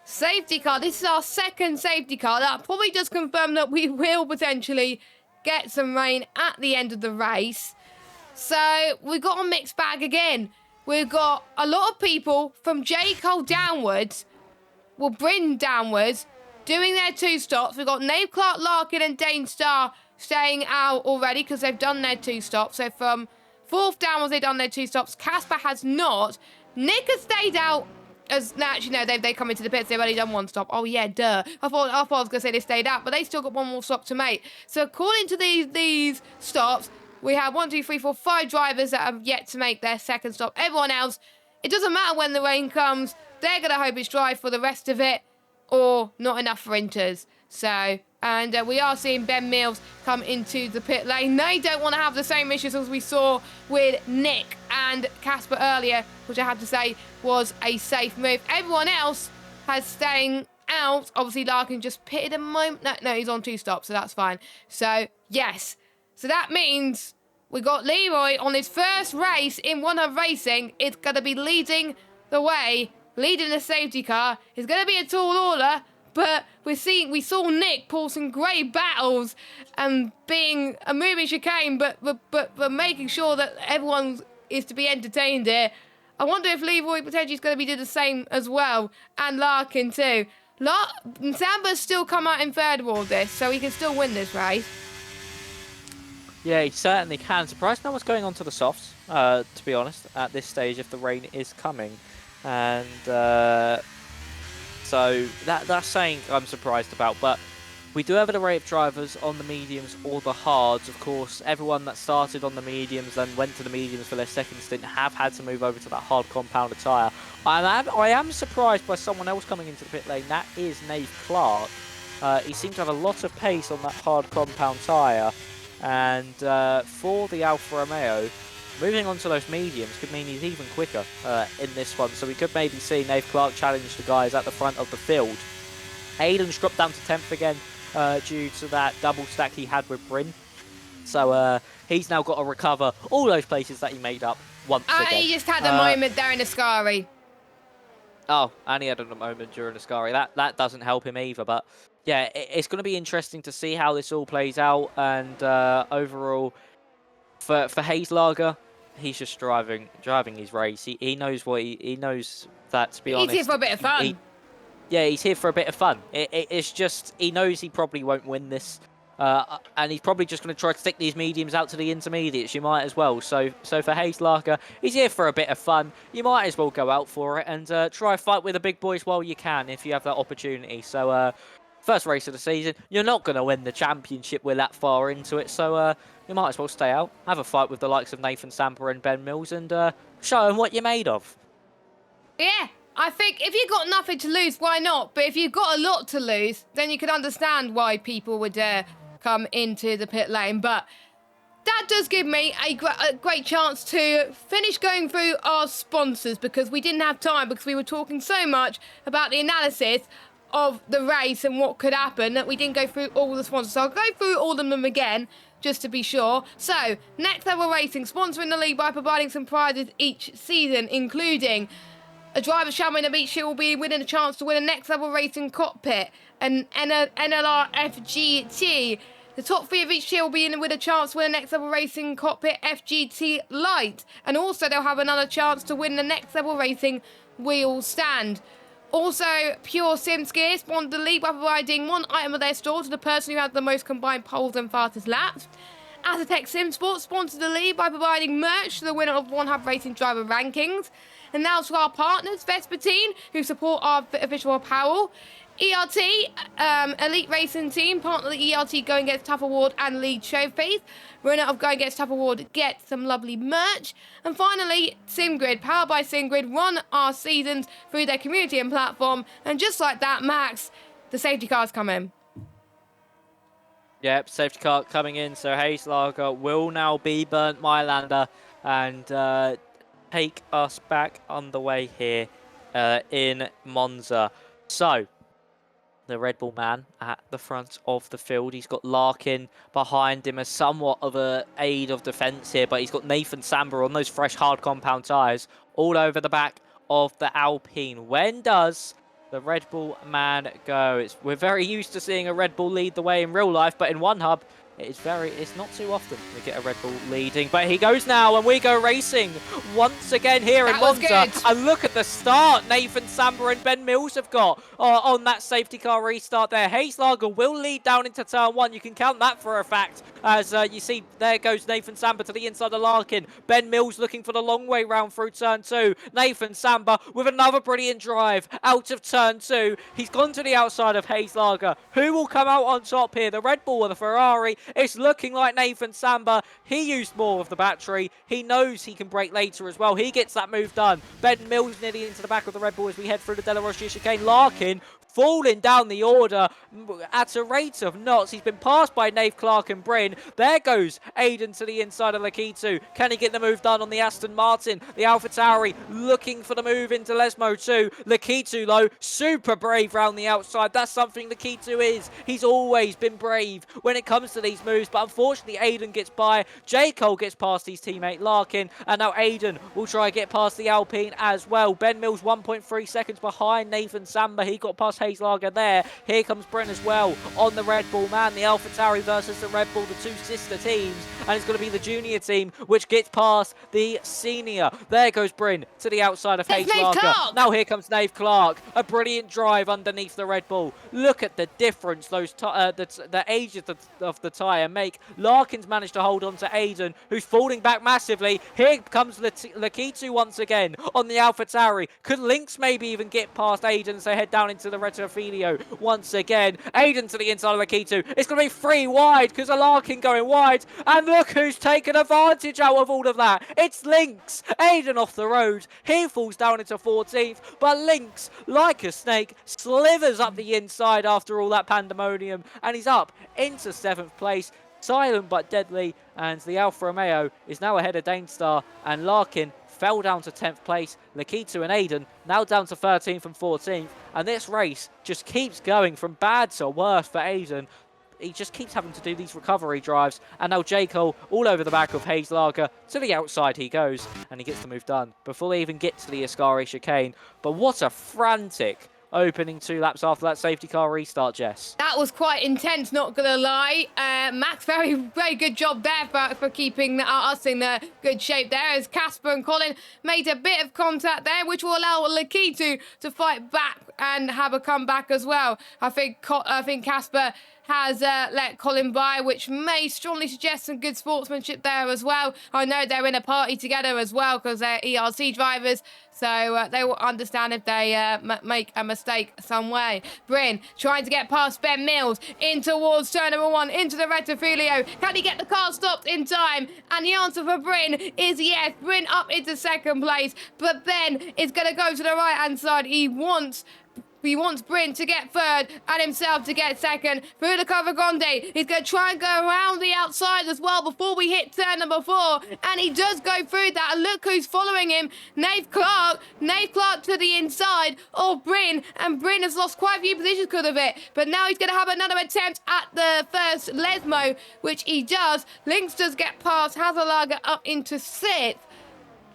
safety car. This is our second safety car. That probably does confirm that we will potentially get some rain at the end of the race. So we've got a mixed bag again. We've got a lot of people from J. Cole downwards, Bryn downwards, doing their 2 stops. We've got Nave Clark, Larkin and Dane Starr staying out already because they've done their 2 stops. So from 4th downwards, they've done their 2 stops. Casper has not. Nick has stayed out. They come into the pits. They've only done 1 stop. Oh, yeah, duh. I thought I was going to say they stayed out, but they still got 1 more stop to make. So according to these stops, we have 1, 2, 3, 4, 5 drivers that have yet to make their 2nd stop. Everyone else, it doesn't matter when the rain comes. They're going to hope it's dry for the rest of it or not enough for inters. So, and we are seeing Ben Mills come into the pit lane. They don't want to have the same issues as we saw with Nick and Casper earlier, which I have to say was a safe move. Everyone else has staying out. Obviously, Larkin just pitted a moment. No, he's on 2 stops, so that's fine. So, yes. So that means we got Leroy on his first race in one-hub racing. It's going to be leading the way, leading the safety car. It's going to be a tall order, but we saw Nick pull some great battles and being a moving chicane, but making sure that everyone is to be entertained here. I wonder if Leroy potentially is going to be doing the same as well, and Larkin too. Samba's still come out in third of all this, so he can still win this race. Yeah, he certainly can. Surprised now what's going on to the softs, to be honest, at this stage if the rain is coming. And so that's saying I'm surprised about. But we do have an array of drivers on the mediums or the hards. Of course, everyone that started on the mediums then went to the mediums for their second stint have had to move over to that hard compound tyre. I am surprised by someone else coming into the pit lane. That is Nave Clark. He seemed to have a lot of pace on that hard compound tyre. And for the Alfa Romeo, moving on to those mediums could mean he's even quicker in this one. So we could maybe see Nave Clark challenge the guys at the front of the field. Aiden's dropped down to 10th again due to that double stack he had with Bryn. So he's now got to recover all those places that he made up once again. He just had a moment there in Ascari. Oh, and he had a moment during Ascari. That doesn't help him either, but yeah, it's going to be interesting to see how this all plays out. And overall, for Hayslager, he's just driving his race. He knows what he knows that, to be honest. He's here for a bit of fun. He's here for a bit of fun. It's just, he knows he probably won't win this. And he's probably just going to try to stick these mediums out to the intermediates. You might as well. So for Hayslager, he's here for a bit of fun. You might as well go out for it and try fight with the big boys while you can if you have that opportunity. So first race of the season, you're not going to win the championship. We're that far into it, so you might as well stay out, have a fight with the likes of Nathan Samper and Ben Mills, and show them what you're made of. Yeah, I think if you've got nothing to lose, why not? But if you've got a lot to lose, then you can understand why people would come into the pit lane. But that does give me a great chance to finish going through our sponsors, because we didn't have time, because we were talking so much about the analysis of the race and what could happen that we didn't go through all the sponsors. So I'll go through all of them again just to be sure. So, Next Level Racing, sponsoring the league by providing some prizes each season, including a driver's championship each year will be winning a chance to win a Next Level Racing cockpit, an NLR FGT. The top 3 of each year will be in with a chance to win a Next Level Racing cockpit FGT Lite. And also they'll have another chance to win the Next Level Racing wheel stand. Also, Pure Sim Gear sponsored the league by providing one item of their store to the person who has the most combined poles and fastest laps. Azatec Sim Sports sponsored the league by providing merch to the winner of One Hub Racing Driver Rankings. And now to our partners, Vespertine, who support our official apparel. ERT, Elite Racing Team, partner of the ERT Going Gets Tough Award and League Showcase. Winner of Going Gets Tough Award gets some lovely merch. And finally, SimGrid, powered by SimGrid, run our seasons through their community and platform. And just like that, Max, the safety cars come in. Yep, safety car coming in. So Hayslager will now be Bernd Mailander and take us back underway here in Monza. So, the Red Bull man at the front of the field. He's got Larkin behind him as somewhat of an aid of defence here, but he's got Nathan Samber on those fresh hard compound tyres all over the back of the Alpine. When does the Red Bull man go? We're very used to seeing a Red Bull lead the way in real life, but in One Hub, it's not too often we get a Red Bull leading, but he goes now and we go racing once again here in Monza. And look at the start Nathan Samber and Ben Mills have got on that safety car restart there. Hayslager will lead down into turn 1. You can count that for a fact, as you see there goes Nathan Samber to the inside of Larkin. Ben Mills looking for the long way round through turn 2. Nathan Samber with another brilliant drive out of turn 2. He's gone to the outside of Hayslager. Who will come out on top here? The Red Bull or the Ferrari? It's looking like Nathan Samber. He used more of the battery. He knows he can brake later as well. He gets that move done. Ben Mills nearly into the back of the Red Bull as we head through the Della Rossi chicane. Larkin falling down the order at a rate of knots. He's been passed by Nave, Clark and Bryn. There goes Aiden to the inside of Lakitu. Can he get the move done on the Aston Martin? The AlphaTauri looking for the move into Lesmo too. Lakitu though, super brave round the outside. That's something Lakitu is. He's always been brave when it comes to these moves, but unfortunately Aiden gets by. J. Cole gets past his teammate Larkin, and now Aiden will try and get past the Alpine as well. Ben Mills 1.3 seconds behind Nathan Samba. He got past Hazelager there. Here comes Brent as well on the Red Bull man. The AlphaTauri versus the Red Bull, the two sister teams, and it's going to be the junior team which gets past the senior. There goes Bryn to the outside of Hazelager. Now here comes Nave Clark. A brilliant drive underneath the Red Bull. Look at the difference those the ages of the tyre make. Larkin's managed to hold on to Aiden, who's falling back massively. Here comes Lakitu once again on the AlphaTauri. Could Lynx maybe even get past Aiden as they head down into the Retrofilio once again? Aiden to the inside of Lakitu. It's going to be 3 wide because of Larkin going wide. And look who's taken advantage out of all of that. It's Lynx. Aiden off the road. He falls down into 14th. But Lynx, like a snake, slithers up the inside after all that pandemonium. And he's up into 7th place. Silent but deadly, and the Alfa Romeo is now ahead of Danestar, and Larkin fell down to 10th place. Lakitu and Aiden now down to 13th and 14th, and this race just keeps going from bad to worse for Aiden. He just keeps having to do these recovery drives, and now J. Cole all over the back of Hazelager. To the outside he goes, and he gets the move done before they even get to the Ascari chicane. But what a frantic opening 2 laps after that safety car restart, Jess. That was quite intense, not gonna lie. Max, very good job there for keeping us in good shape there, as Casper and Colin made a bit of contact there, which will allow Lakitu to fight back and have a comeback as well. I think Casper has let Colin by, which may strongly suggest some good sportsmanship there as well. I know they're in a party together as well because they're ERT drivers, so they will understand if they make a mistake some way. Bryn trying to get past Ben Mills in towards turn number 1 into the Retrofilio. Can he get the car stopped in time? And the answer for Bryn is yes. Bryn up into 2nd place, but Ben is going to go to the right-hand side. He wants Bryn to get 3rd and himself to get 2nd. Through the Cova Grande. He's going to try and go around the outside as well before we hit turn number 4. And he does go through that. And look who's following him. Nave Clark. Nave Clark to the inside of Bryn. And Bryn has lost quite a few positions because of it. But now he's going to have another attempt at the first Lesmo, which he does. Lynx does get past Hazelager up into 6th.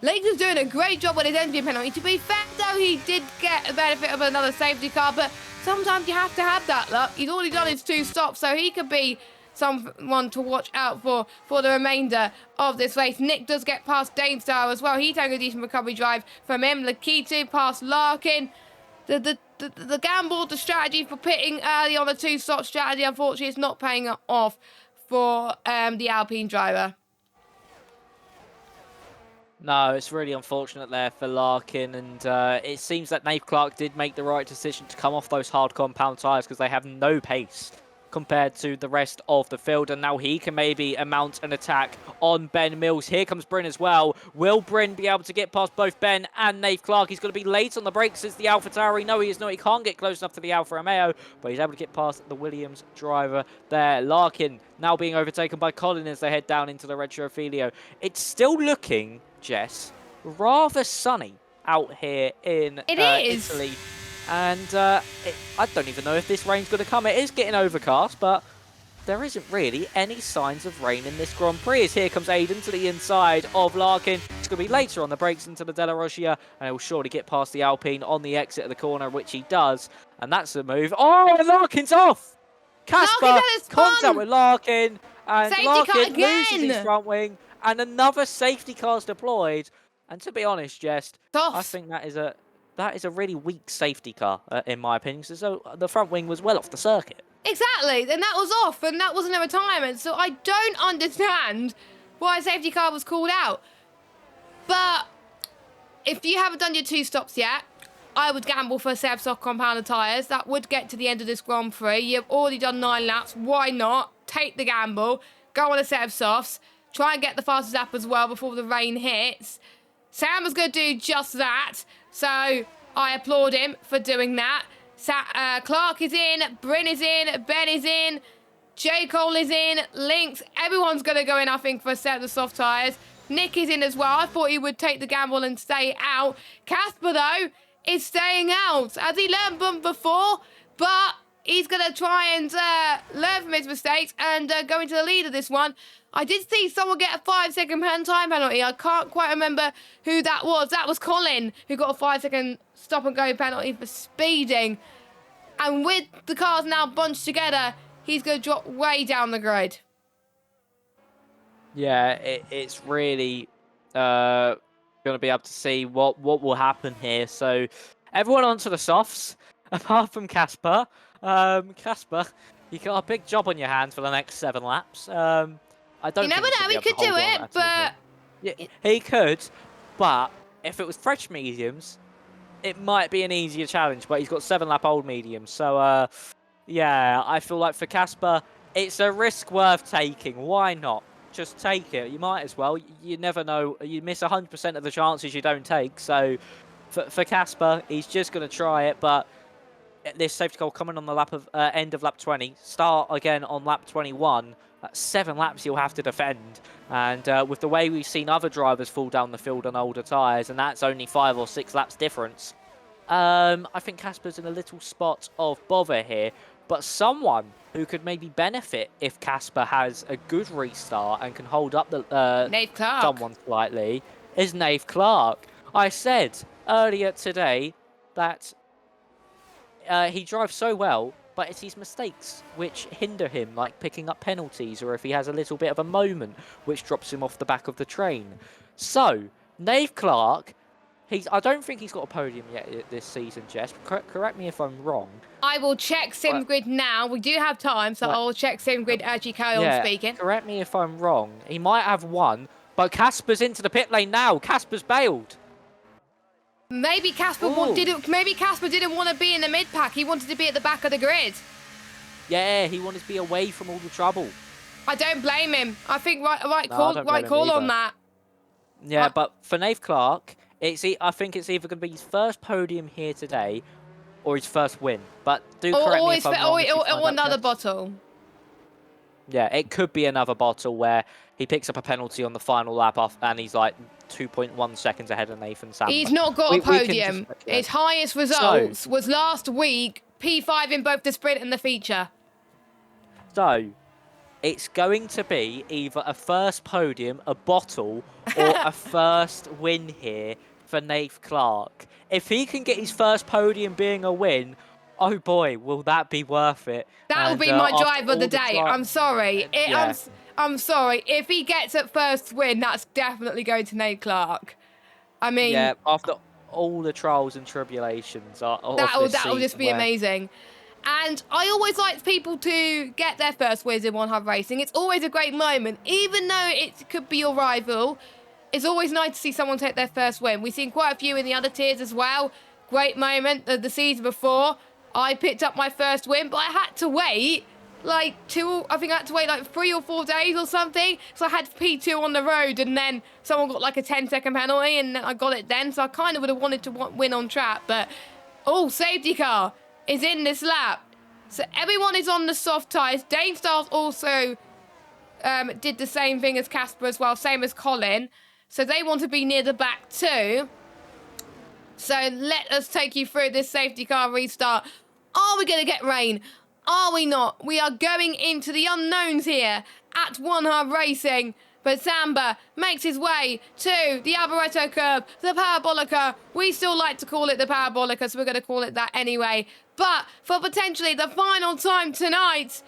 Lynx is doing a great job with his entry penalty. To be fair, though, he did get the benefit of another safety car, but sometimes you have to have that luck. He's already done his 2 stops, so he could be someone to watch out for the remainder of this race. Nick does get past Danestar as well. He took a decent recovery drive from him. Lakitu past Larkin. The gamble, the strategy for pitting early on the 2-stop strategy, unfortunately, is not paying off for the Alpine driver. No, it's really unfortunate there for Larkin, and it seems that Nave Clark did make the right decision to come off those hard compound tyres because they have no pace compared to the rest of the field, and now he can maybe mount an attack on Ben Mills. Here comes Bryn as well. Will Bryn be able to get past both Ben and Nave Clark? He's going to be late on the brakes as the AlphaTauri. No, he is not. He can't get close enough to the Alfa Romeo, but he's able to get past the Williams driver there. Larkin now being overtaken by Colin as they head down into the Retrofilio. It's still looking, Jess, rather sunny out here in Italy. And I don't even know if this rain's going to come. It is getting overcast, but there isn't really any signs of rain in this Grand Prix. As here comes Aiden to the inside of Larkin. It's going to be later on the brakes into the Della Rossia, and he'll surely get past the Alpine on the exit of the corner, which he does. And that's the move. Oh, and Larkin's off! Casper, contact with Larkin, and safety Larkin loses his front wing, and another safety car's deployed. And to be honest, Jess, I think that is a really weak safety car, in my opinion. So the front wing was well off the circuit. Exactly, and that was off, and that wasn't a retirement. So I don't understand why a safety car was called out. But if you haven't done your 2 stops yet, I would gamble for a set of soft compounded tyres. That would get to the end of this Grand Prix. You've already done 9 laps. Why not? Take the gamble. Go on a set of softs. Try and get the fastest lap as well before the rain hits. Sam was going to do just that. So I applaud him for doing that. Clark is in, Bryn is in, Ben is in, J. Cole is in, Lynx. Everyone's going to go in, I think, for a set of the soft tyres. Nick is in as well. I thought he would take the gamble and stay out. Casper, though, is staying out. Has he learned from before? But he's going to try and learn from his mistakes and go into the lead of this one. I did see someone get a 5-second time penalty. I can't quite remember who that was. That was Colin, who got a 5-second stop and go penalty for speeding. And with the cars now bunched together, he's going to drop way down the grid. Yeah, it's really going to be able to see what will happen here. So everyone onto the softs, apart from Casper. Casper, you got a big job on your hands for the next 7 laps. I don't. You never know. He could do it, but yeah, he could. But if it was fresh mediums, it might be an easier challenge. But he's got 7-lap old mediums, so yeah, I feel like for Casper, it's a risk worth taking. Why not? Just take it. You might as well. You never know. You miss 100% of the chances you don't take. So for Casper, he's just going to try it. But this safety car coming on the lap of end of lap 20, start again on lap 21. 7 laps you'll have to defend, and with the way we've seen other drivers fall down the field on older tyres, and that's only 5 or 6 laps difference, I think Casper's in a little spot of bother here. But someone who could maybe benefit if Casper has a good restart and can hold up the Nate Clark. someone slightly is Nate Clark. I said earlier today that he drives so well, but it's his mistakes which hinder him, like picking up penalties, or if he has a little bit of a moment which drops him off the back of the train. So, Nate Clark, I don't think he's got a podium yet this season, Jess. Correct me if I'm wrong. I will check SimGrid now. We do have time, so I'll check SimGrid as you carry on speaking. Correct me if I'm wrong. He might have one, but Casper's into the pit lane now. Casper's bailed. Maybe Casper didn't want to be in the mid pack. He wanted to be at the back of the grid. Yeah, he wanted to be away from all the trouble. I don't blame him. I think right call on that. Yeah, but for Nate Clark, I think it's either going to be his first podium here today, or his first win. But do correct me if I'm wrong. Or another bottle. Yeah, it could be another bottle where he picks up a penalty on the final lap off, and he's like 2.1 seconds ahead of Nathan Samba. He's not got a podium. His highest results was last week, P5 in both the sprint and the feature. So, it's going to be either a first podium, a bottle, or a first win here for Nate Clark. If he can get his first podium being a win, oh boy, will that be worth it. That will be my drive of the day. I'm sorry. I'm sorry. If he gets at first win, that's definitely going to Nate Clark. I mean... Yeah, after all the trials and tribulations that will just be amazing. And I always like people to get their first wins in One Hub Racing. It's always a great moment. Even though it could be your rival, it's always nice to see someone take their first win. We've seen quite a few in the other tiers as well. Great moment the season before. I picked up my first win, but I had to wait like 3 or 4 days or something. So I had P2 on the road, and then someone got like a 10-second penalty, and I got it then. So I kind of would have wanted to win on track, but safety car is in this lap. So everyone is on the soft tyres. Dave Styles also did the same thing as Casper as well, same as Colin. So they want to be near the back too. So let us take you through this safety car restart. Are we going to get rain? Are we not? We are going into the unknowns here at One Hub Racing. But Samba makes his way to the Alboreto curve, the Parabolica. We still like to call it the Parabolica, so we're going to call it that anyway. But for potentially the final time tonight,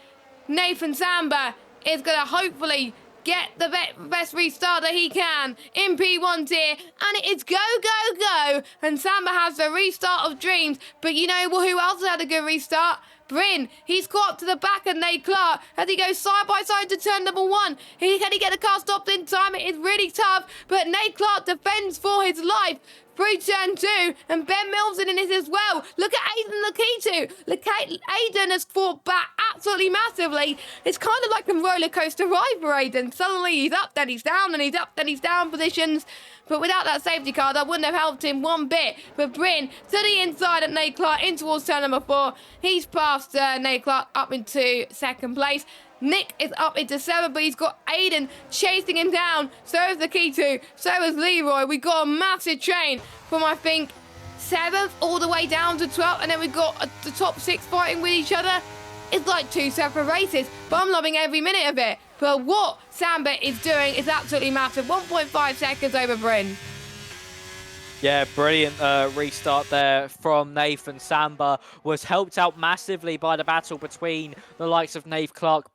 Nathan Samba is going to hopefully get the best restart that he can in P1 tier, and it is go, go, go, and Samba has the restart of dreams. But you know who else had a good restart? Bryn, he's got up to the back of Nate Clark as he goes side by side to turn number 1. Can he get the car stopped in time? It is really tough, but Nate Clark defends for his life. Through turn 2, and Ben Mills in this as well. Look at Aiden Lakitu. Look at Aiden has fought back absolutely massively. It's kind of like a roller coaster ride for Aiden. Suddenly he's up, then he's down, and he's up, then he's down positions. But without that safety car, that wouldn't have helped him one bit. But Bryn to the inside at Nate Clark in towards turn number 4. He's passed Nate Clark up into second place. Nick is up into 7, but he's got Aiden chasing him down. So is the Ketu. So is Leroy. We got a massive chain from, I think, 7th all the way down to 12th. And then we've got the top 6 fighting with each other. It's like 2 separate races, but I'm loving every minute of it. But what Samba is doing is absolutely massive. 1.5 seconds over Bryn. Yeah, brilliant restart there from Nathan Samba. Was helped out massively by the battle between the likes of Nave Clark,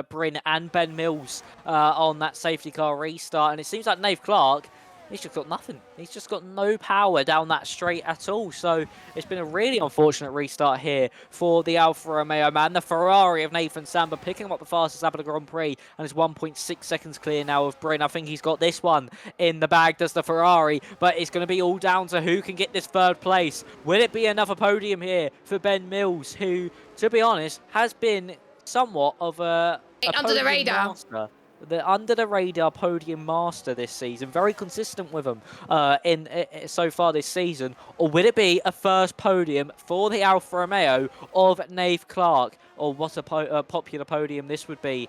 Bryn and Ben Mills on that safety car restart. And it seems like Nave Clark, he's just got nothing. He's just got no power down that straight at all. So it's been a really unfortunate restart here for the Alfa Romeo man. The Ferrari of Nathan Samba picking up the fastest lap of the Grand Prix and is 1.6 seconds clear now of Bryn. I think he's got this one in the bag, does the Ferrari, but it's going to be all down to who can get this 3rd place. Will it be another podium here for Ben Mills, who, to be honest, has been somewhat of a under the radar master. The under-the-radar podium master this season, very consistent with them so far this season. Or will it be a first podium for the Alfa Romeo of Nave Clark? Or what a popular podium this would be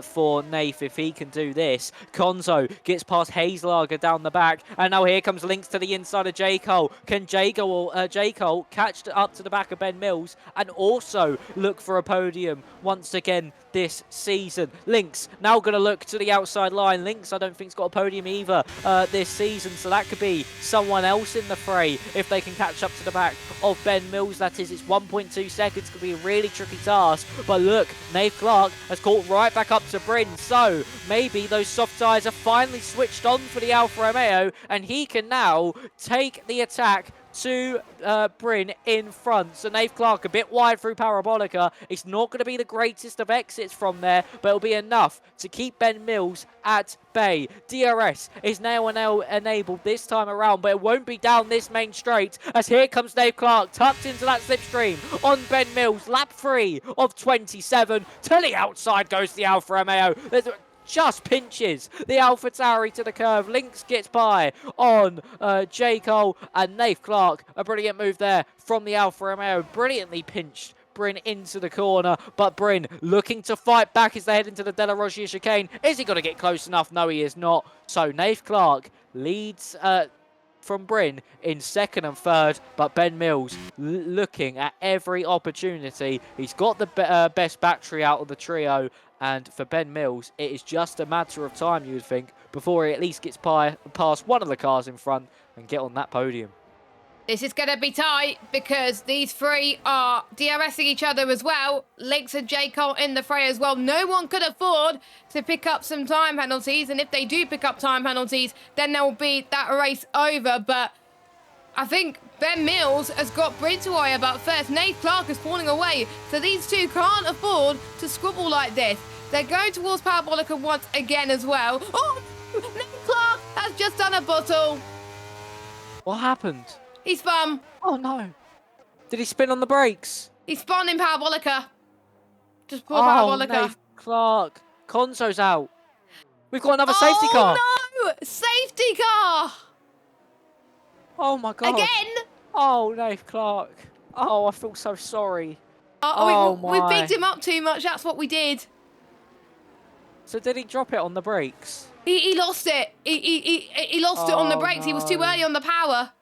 for Nath if he can do this. Konzo gets past Hazelager down the back, and now here comes Lynx to the inside of J. Cole. Can J. Cole catch up to the back of Ben Mills and also look for a podium once again this season? Lynx now going to look to the outside line. Lynx, I don't think, has got a podium either this season, so that could be someone else in the fray if they can catch up to the back of Ben Mills. That is, it's 1.2 seconds, could be a really tricky task. But look, Nate Clark has caught right back up to Bryn, so maybe those soft tyres are finally switched on for the Alfa Romeo, and he can now take the attack to Bryn in front. So Nate Clark a bit wide through Parabolica. It's not going to be the greatest of exits from there, but it'll be enough to keep Ben Mills at bay. DRS is now enabled this time around, but it won't be down this main straight, as here comes Nate Clark tucked into that slipstream on Ben Mills. Lap 3 of 27. To the outside goes the Alfa Romeo. Just pinches the AlphaTauri to the curve. Lynx gets by on J. Cole and Nath Clark. A brilliant move there from the Alfa Romeo. Brilliantly pinched Bryn into the corner, but Bryn looking to fight back as they head into the Della Roggia chicane. Is he going to get close enough? No, he is not. So Nath Clark leads from Bryn in 2nd and 3rd, but Ben Mills looking at every opportunity. He's got the best battery out of the trio, and for Ben Mills, it is just a matter of time, you would think, before he at least gets past one of the cars in front and get on that podium. This is going to be tight because these 3 are DRSing each other as well. Lynx and J. Cole in the fray as well. No one could afford to pick up some time penalties, and if they do pick up time penalties, then there will be that race over. But I think Ben Mills has got Bryn to worry about first. Nate Clark is falling away, so these 2 can't afford to squabble like this. They're going towards Parabolica once again as well. Oh, Nate Clark has just done a bottle. What happened? He spun. Oh no. Did he spin on the brakes? He spun in Parabolica. Just poor Parabolica. Nate Clark. Konzo's out. We've got another safety car. Oh no! Safety car! Oh my god. Again? Oh, Nate Clark. Oh, I feel so sorry. We bigged him up too much. That's what we did. So did he drop it on the brakes? He lost it. He lost it on the brakes. No. He was too early on the power.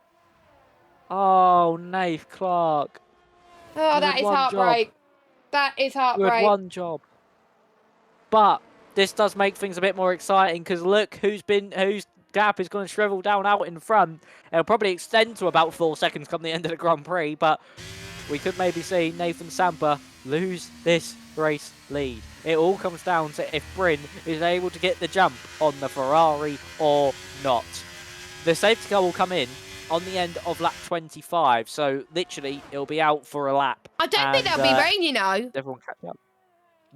Oh, Nate Clark. Oh, that is heartbreak. That is heartbreak. With one job. But this does make things a bit more exciting, because look whose gap is going to shrivel down out in front. It'll probably extend to about 4 seconds come the end of the Grand Prix, but we could maybe see Nathan Samba lose this race lead. It all comes down to if Bryn is able to get the jump on the Ferrari or not. The safety car will come in on the end of lap 25. So literally, it'll be out for a lap. I don't think there'll be rain, you know. Everyone catch up.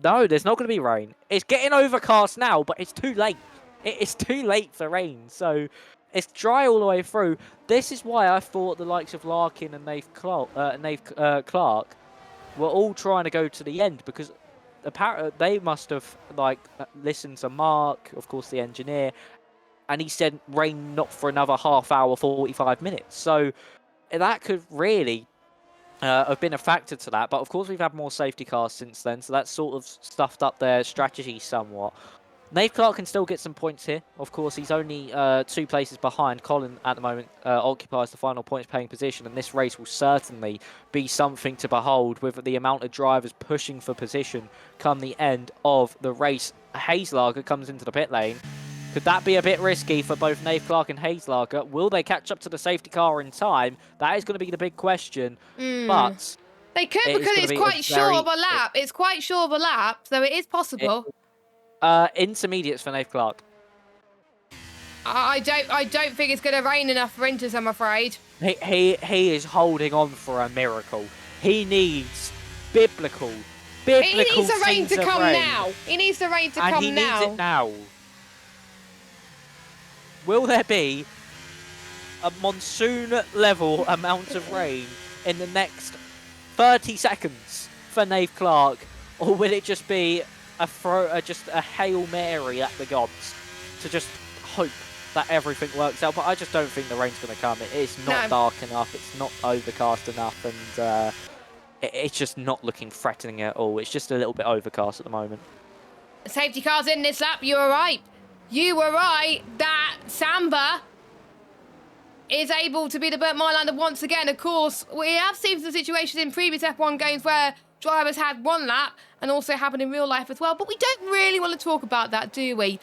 No, there's not going to be rain. It's getting overcast now, but it's too late. It is too late for rain. So it's dry all the way through. This is why I thought the likes of Larkin and Nave Clark were all trying to go to the end, because apparently they must have listened to Mark, of course, the engineer, and he said rain not for another half hour, 45 minutes. So that could really have been a factor to that. But of course, we've had more safety cars since then, so that's sort of stuffed up their strategy somewhat. Nave Clark can still get some points here. Of course, he's only 2 places behind. Colin, at the moment, occupies the final points-paying position, and this race will certainly be something to behold with the amount of drivers pushing for position come the end of the race. Hazelager comes into the pit lane. Could that be a bit risky for both Nave Clark and Hazelager? Will they catch up to the safety car in time? That is going to be the big question. But they could, because it's quite short of a lap. It's quite short of a lap, so it is possible. Intermediates for Nave Clark. I don't think it's going to rain enough for Inters, I'm afraid. He is holding on for a miracle. He needs biblical He needs the rain to come now. He needs the rain to come now. And he needs it now. Will there be a monsoon-level amount of rain in the next 30 seconds for Nave Clark, or will it just be just a Hail Mary at the gods to just hope that everything works out? But I just don't think the rain's going to come. It's not dark enough. It's not overcast enough, and it's just not looking threatening at all. It's just a little bit overcast at the moment. Safety cars in this lap. You were right. You were right that Samba is able to be the burnt Mylander once again. Of course, we have seen some situations in previous F1 games where drivers had 1 lap, and also happened in real life as well. But we don't really want to talk about that, do we?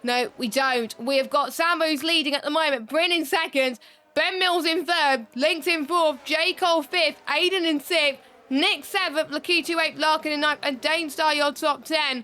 No, we don't. We have got Samba who's leading at the moment, Bryn in 2nd, Ben Mills in 3rd, Links in 4th, J. Cole 5th, Aiden in 6th, Nick 7th, Lakitu 8th, Larkin in 9th, and Dane Star your top 10.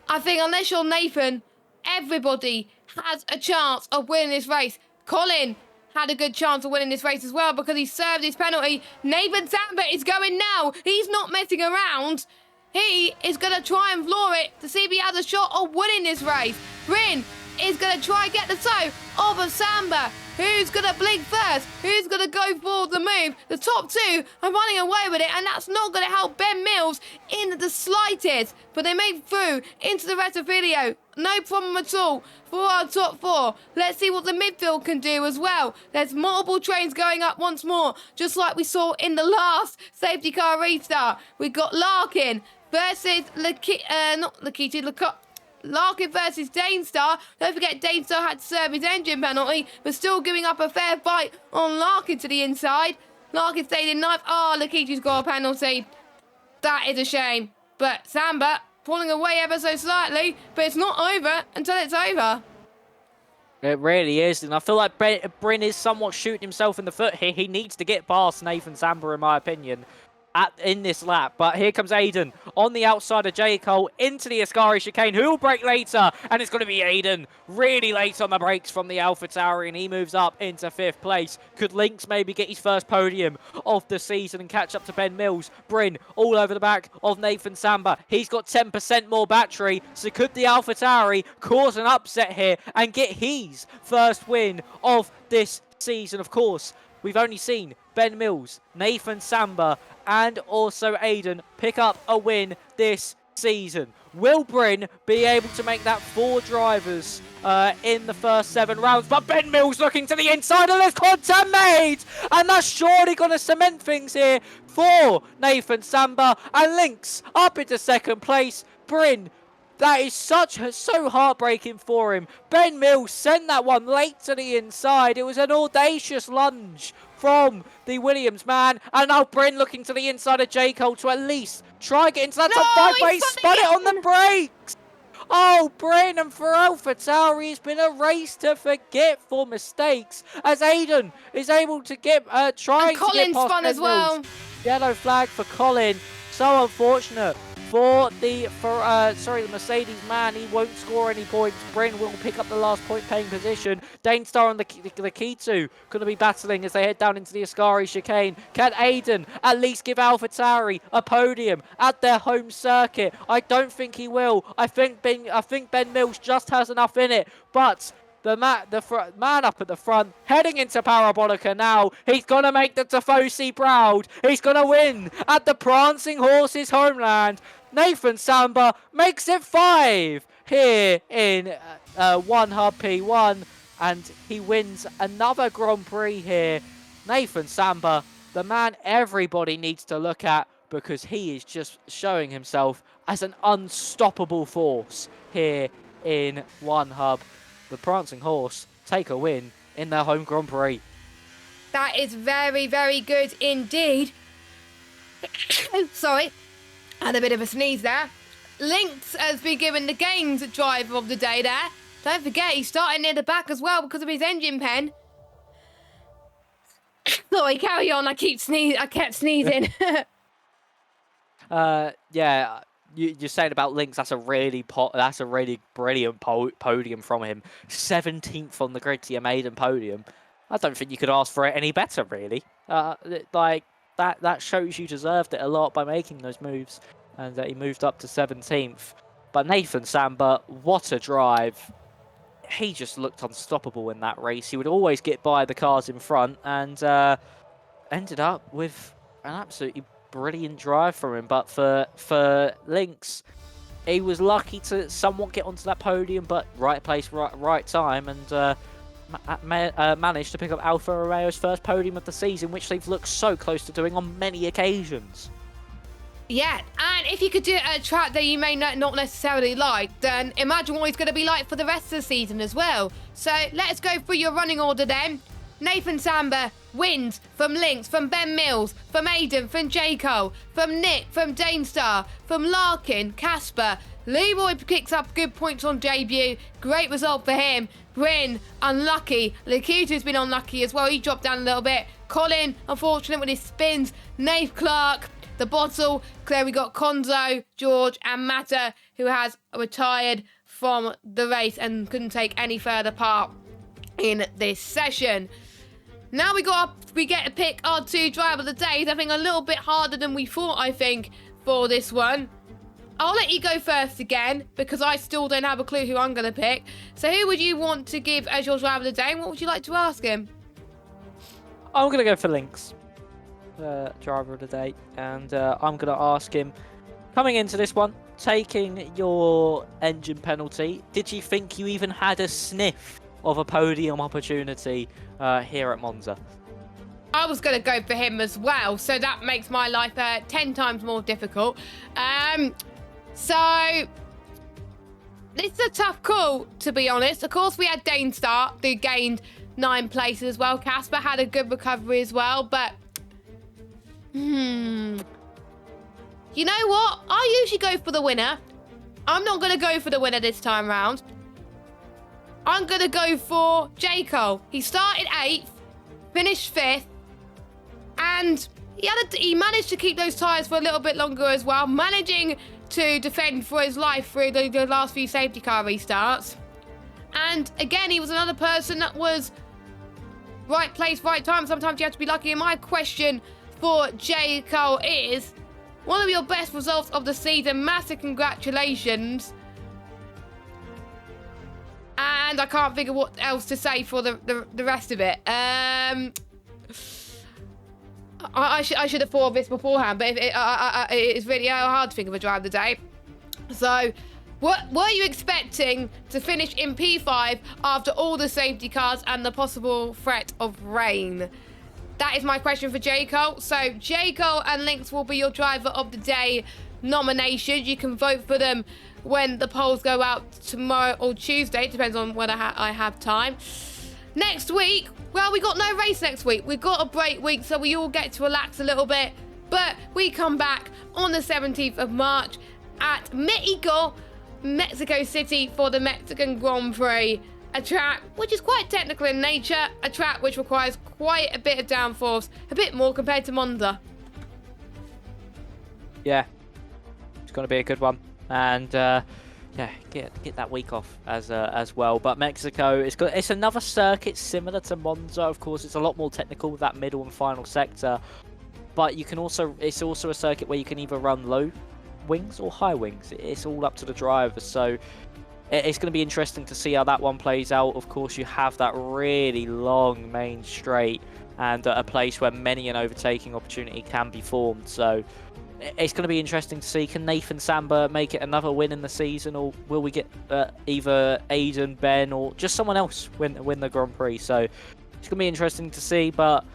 I think unless you're Nathan, everybody has a chance of winning this race. Colin had a good chance of winning this race as well because he served his penalty. Nathan Samba is going now. He's not messing around. He is going to try and floor it to see if he has a shot of winning this race. Bryn is going to try and get the toe of a Samba. Who's going to blink first? Who's going to go for the move? The top 2 are running away with it, and that's not going to help Ben Mills in the slightest. But they made through into the rest of the video. No problem at all for our top 4. Let's see what the midfield can do as well. There's multiple trains going up once more, just like we saw in the last safety car restart. We've got Larkin versus Larkin versus Danestar. Don't forget Danestar had to serve his engine penalty, but still giving up a fair fight on Larkin to the inside. Larkin stayed in 9th. Lakitu's got a penalty. That is a shame. But Samba pulling away ever so slightly, but it's not over until it's over. It really is, and I feel like Bryn is somewhat shooting himself in the foot here. He needs to get past Nathan Samba, in my opinion, in this lap. But here comes Aiden on the outside of J. Cole into the Ascari chicane. Who will brake later? And it's going to be Aiden. Really late on the brakes from the AlphaTauri, and he moves up into 5th place. Could Lynx maybe get his first podium of the season and catch up to Ben Mills? Bryn all over the back of Nathan Samba. He's got 10% more battery, so could the AlphaTauri cause an upset here and get his first win of this season? Of course, we've only seen Ben Mills, Nathan Samba, and also Aiden pick up a win this season. Will Bryn be able to make that 4 drivers in the first 7 rounds? But Ben Mills looking to the inside, and there's contact made! And that's surely going to cement things here for Nathan Samba. And Lynx up into 2nd place. Bryn, that is so heartbreaking for him. Ben Mills sent that one late to the inside. It was an audacious lunge from the Williams man. And now Bryn looking to the inside of J. Cole to at least try and get into that top 5, but he spun it on the brakes. Oh, Bryn, and for AlphaTauri, it's been a race to forget for mistakes, as Aiden is able to get trying to get past Colin spun as well. Yellow flag for Colin. So unfortunate for the Mercedes man. He won't score any points. Bryn will pick up the last point-paying position. Dainstar and the K2 going to be battling as they head down into the Ascari chicane. Can Aiden at least give AlphaTauri a podium at their home circuit? I don't think he will. I think Ben Mills just has enough in it, but the man up at the front, heading into Parabolica now. He's going to make the Tifosi proud. He's going to win at the Prancing Horses homeland. Nathan Samba makes it 5 here in One Hub P1. And he wins another Grand Prix here. Nathan Samba, the man everybody needs to look at, because he is just showing himself as an unstoppable force here in One Hub. The Prancing Horse take a win in their home Grand Prix. That is very, very good indeed. Sorry, I had a bit of a sneeze there. Lynx has been given the games driver of the day there. Don't forget, he's starting near the back as well because of his engine pen. Sorry, carry on. I kept sneezing. Yeah. You're saying about Lynx, that's a really brilliant podium from him. 17th on the Gridtier Maiden podium. I don't think you could ask for it any better, really. Like that shows you deserved it a lot by making those moves, and he moved up to 17th. But Nathan Samba, what a drive! He just looked unstoppable in that race. He would always get by the cars in front, and ended up with an absolutely brilliant drive from him. But for Lynx, he was lucky to somewhat get onto that podium, but right place, right time, and managed to pick up Alfa Romeo's first podium of the season, which they've looked so close to doing on many occasions. Yeah, and if you could do it at a track that you may not necessarily like, then imagine what it's going to be like for the rest of the season as well. So let's go through your running order then. Nathan Samba wins from Lynx, from Ben Mills, from Aiden, from J. Cole, from Nick, from Dainstar, from Larkin, Casper. Leroy picks up good points on debut. Great result for him. Bryn, unlucky. Lakita's been unlucky as well. He dropped down a little bit. Colin, unfortunate with his spins. Nath Clark, the bottle. There we got Konzo, George, and Matta, who has retired from the race and couldn't take any further part in this session. Now we get to pick our 2 driver of the day. I think a little bit harder than we thought, I think, for this one. I'll let you go first again, because I still don't have a clue who I'm going to pick. So who would you want to give as your driver of the day, and what would you like to ask him? I'm going to go for Lynx, driver of the day, and I'm going to ask him, coming into this one, taking your engine penalty, did you think you even had a sniff of a podium opportunity here at Monza? I was going to go for him as well, so that makes my life 10 times more difficult. So it's a tough call, to be honest. Of course, we had Dainstar, who gained 9 places as well. Casper had a good recovery as well, but you know what? I usually go for the winner. I'm not going to go for the winner this time round. I'm going to go for J. Cole. He started 8th, finished 5th, and he managed to keep those tyres for a little bit longer as well, managing to defend for his life through the last few safety car restarts. And again, he was another person that was right place, right time. Sometimes you have to be lucky. And my question for J. Cole is, one of your best results of the season. Massive congratulations. And I can't figure what else to say for the rest of it. I should have thought of this beforehand, but it's really hard to think of a drive of the day. So, what were you expecting to finish in P5 after all the safety cars and the possible threat of rain? That is my question for J. Cole. So, J. Cole and Lynx will be your driver of the day nominations. You can vote for them when the polls go out tomorrow or Tuesday. It depends on when I have time. Next week, well, we got no race next week. We've got a break week, so we all get to relax a little bit. But we come back on the 17th of March at Mexico City for the Mexican Grand Prix. A track which is quite technical in nature, a track which requires quite a bit of downforce, a bit more compared to Monza. Yeah, going to be a good one. And yeah, get that week off as well. But Mexico, it's another circuit similar to Monza. Of course, it's a lot more technical with that middle and final sector. But it's also a circuit where you can either run low wings or high wings. It's all up to the driver. So it's going to be interesting to see how that one plays out. Of course, you have that really long main straight and a place where many an overtaking opportunity can be formed. So it's going to be interesting to see, can Nathan Samba make it another win in the season, or will we get either Aiden, Ben, or just someone else win the Grand Prix? So it's going to be interesting to see, but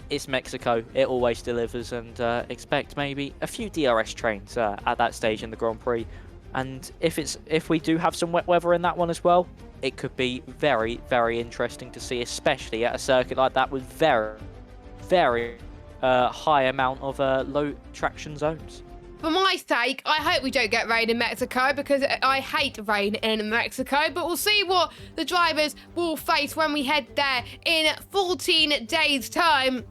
it's Mexico. It always delivers, and expect maybe a few DRS trains at that stage in the Grand Prix. And if we do have some wet weather in that one as well, it could be very, very interesting to see, especially at a circuit like that with very, very high amount of low traction zones. For my sake, I hope we don't get rain in Mexico, because I hate rain in Mexico. But we'll see what the drivers will face when we head there in 14 days' time.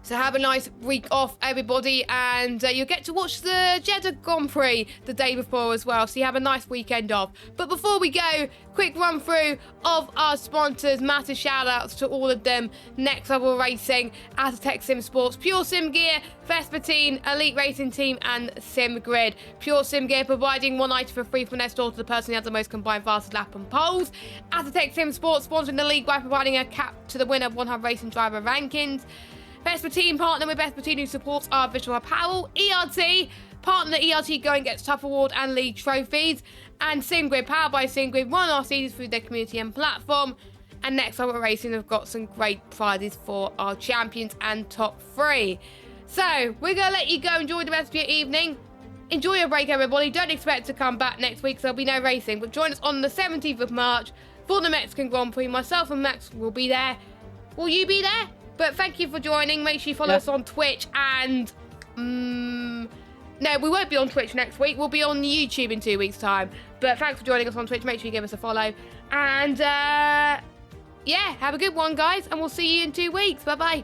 So have a nice week off, everybody, and you'll get to watch the Jeddah Grand Prix the day before as well, so you have a nice weekend off. But before we go, quick run through of our sponsors. Massive shout outs to all of them: Next Level Racing, Aztec Sim Sports, Pure Sim Gear, Vespertine, Elite Racing Team, and Sim Grid. Pure Sim Gear providing one item for free from their store to the person who has the most combined fastest lap and poles. Aztec Sim Sports sponsoring the league by providing a cap to the winner of 100 Racing Driver Rankings. Vespertine, partner with Vespertine, who supports our visual apparel. ERT, partner the ERT Go and Gets Tough Award and league trophies. And SimGrid, powered by SimGrid, run our seasons through their community and platform. And Next Level Racing have got some great prizes for our champions and top 3. So, we're going to let you go enjoy the rest of your evening. Enjoy your break, everybody. Don't expect to come back next week, so there'll be no racing. But join us on the 17th of March for the Mexican Grand Prix. Myself and Max will be there. Will you be there? But thank you for joining. Make sure you follow us on Twitch and... no, we won't be on Twitch next week. We'll be on YouTube in 2 weeks' time. But thanks for joining us on Twitch. Make sure you give us a follow. And, yeah, have a good one, guys. And we'll see you in 2 weeks. Bye-bye.